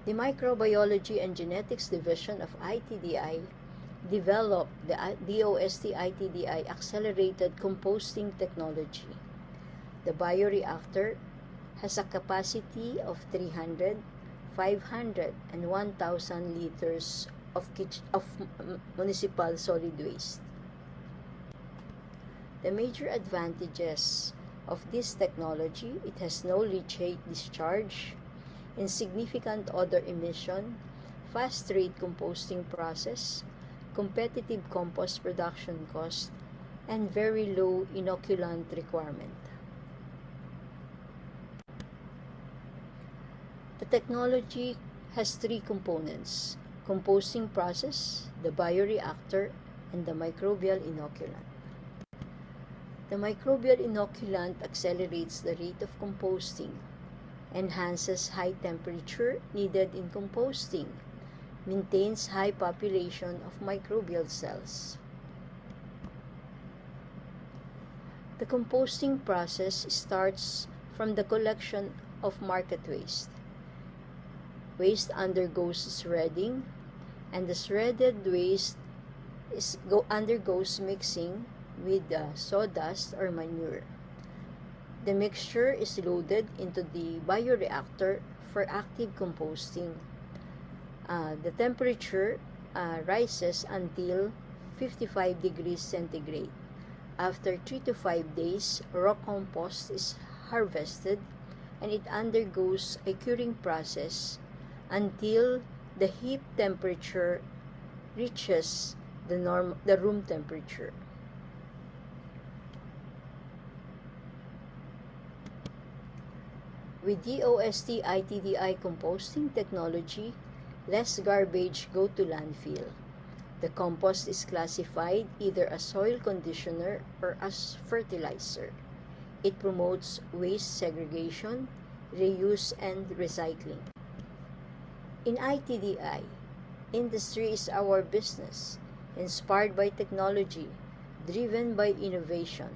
The Microbiology and Genetics Division of ITDI developed the DOST ITDI Accelerated Composting Technology. The bioreactor has a capacity of 300, 500, and 1,000 liters of municipal solid waste. The major advantages of this technology: it has no leachate discharge, insignificant odor emission, fast rate composting process, competitive compost production cost, and very low inoculant requirement. The technology has three components: composting process, the bioreactor, and the microbial inoculant. The microbial inoculant accelerates the rate of composting, enhances high temperature needed in composting, maintains high population of microbial cells. The composting process starts from the collection of market waste. Waste undergoes shredding, and the shredded waste undergoes mixing with sawdust or manure. The mixture is loaded into the bioreactor for active composting. The temperature rises until 55 degrees centigrade. After 3 to 5 days, raw compost is harvested and it undergoes a curing process until the heat temperature reaches the room temperature. With DOST ITDI composting technology, less garbage go to landfill. The compost is classified either as soil conditioner or as fertilizer. It promotes waste segregation, reuse, and recycling. In ITDI, industry is our business, inspired by technology, driven by innovation.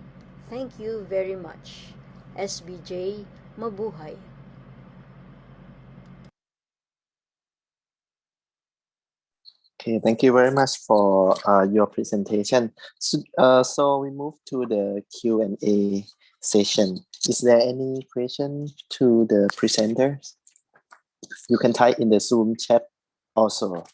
Thank you very much. SBJ, mabuhay! Okay, thank you very much for your presentation. So we move to the Q&A session. Is there any question to the presenters? You can type in the Zoom chat also.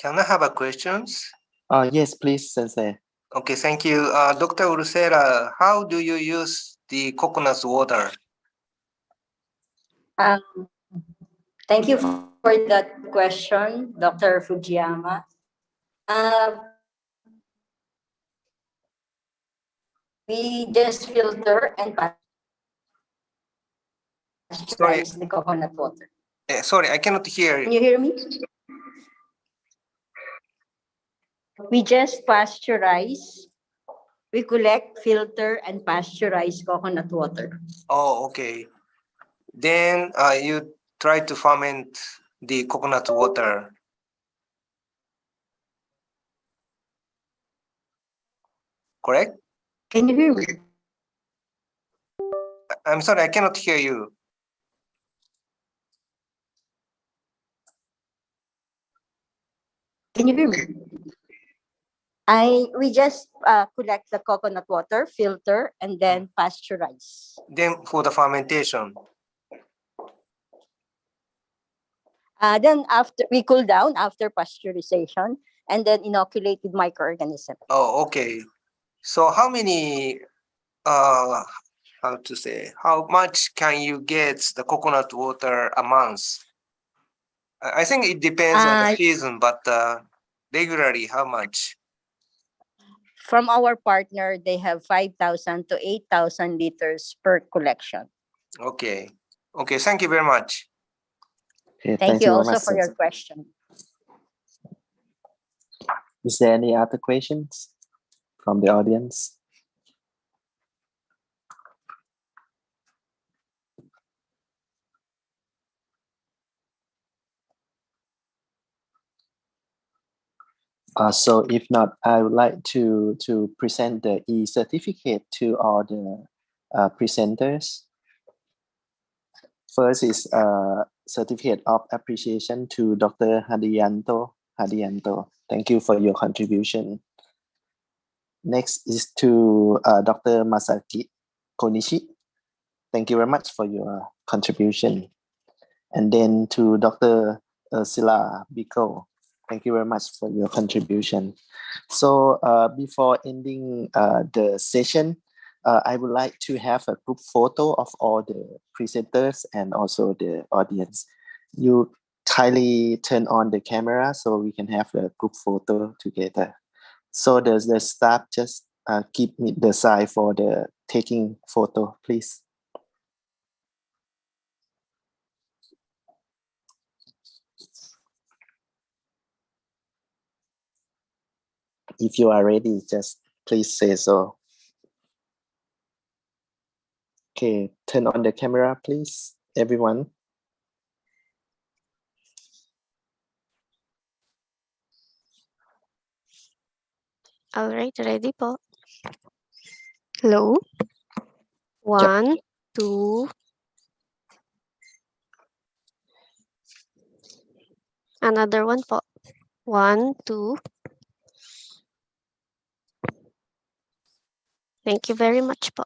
Can I have a questions? Yes, please, Sensei. Okay, thank you. Dr. Urusela, how do you use the coconut water? Thank you for that question, Dr. Fujiyama. We just filter and pasteurize the coconut water. Sorry, I cannot hear. Can you hear me? We just pasteurize. We collect, filter, and pasteurize coconut water. Oh, okay. Then you try to ferment the coconut water. Correct? Can you hear me? I'm sorry, I cannot hear you. Can you hear me? We just collect the coconut water, filter, and then pasteurize. Then for the fermentation. Then after we cool down after pasteurization, and then inoculate with microorganisms. Oh, okay. So how many how much can you get the coconut water a month? I think it depends on the season, but regularly, how much? From our partner, they have 5,000 to 8,000 liters per collection. Okay. Okay, thank you very much. Okay, Thank you very also much, for your Sensei. question. Is there any other questions from the audience? So if not, I would like to present the e-certificate to all the presenters. First is a certificate of appreciation to Dr. Hadianto. Thank you for your contribution. Next is to Dr. Masaki Konishi. Thank you very much for your contribution. And then to Dr. Sila Biko. Thank you very much for your contribution. So before ending the session, I would like to have a group photo of all the presenters and also the audience. You kindly turn on the camera so we can have a group photo together. So the staff just keep me the side for the taking photo, please. If you are ready, just please say so. Okay, turn on the camera, please, everyone. All right, ready po. Hello. 1, 2. Another one po. 1, 2. Thank you very much po.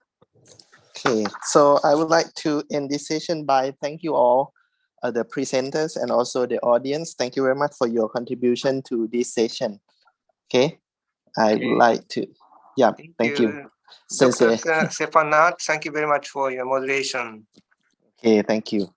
Okay, so I would like to end this session by thank you all the presenters and also the audience. Thank you very much for your contribution to this session. Okay, I would like to, yeah, thank you. Dr. Sepanat, thank you very much for your moderation. Okay, thank you.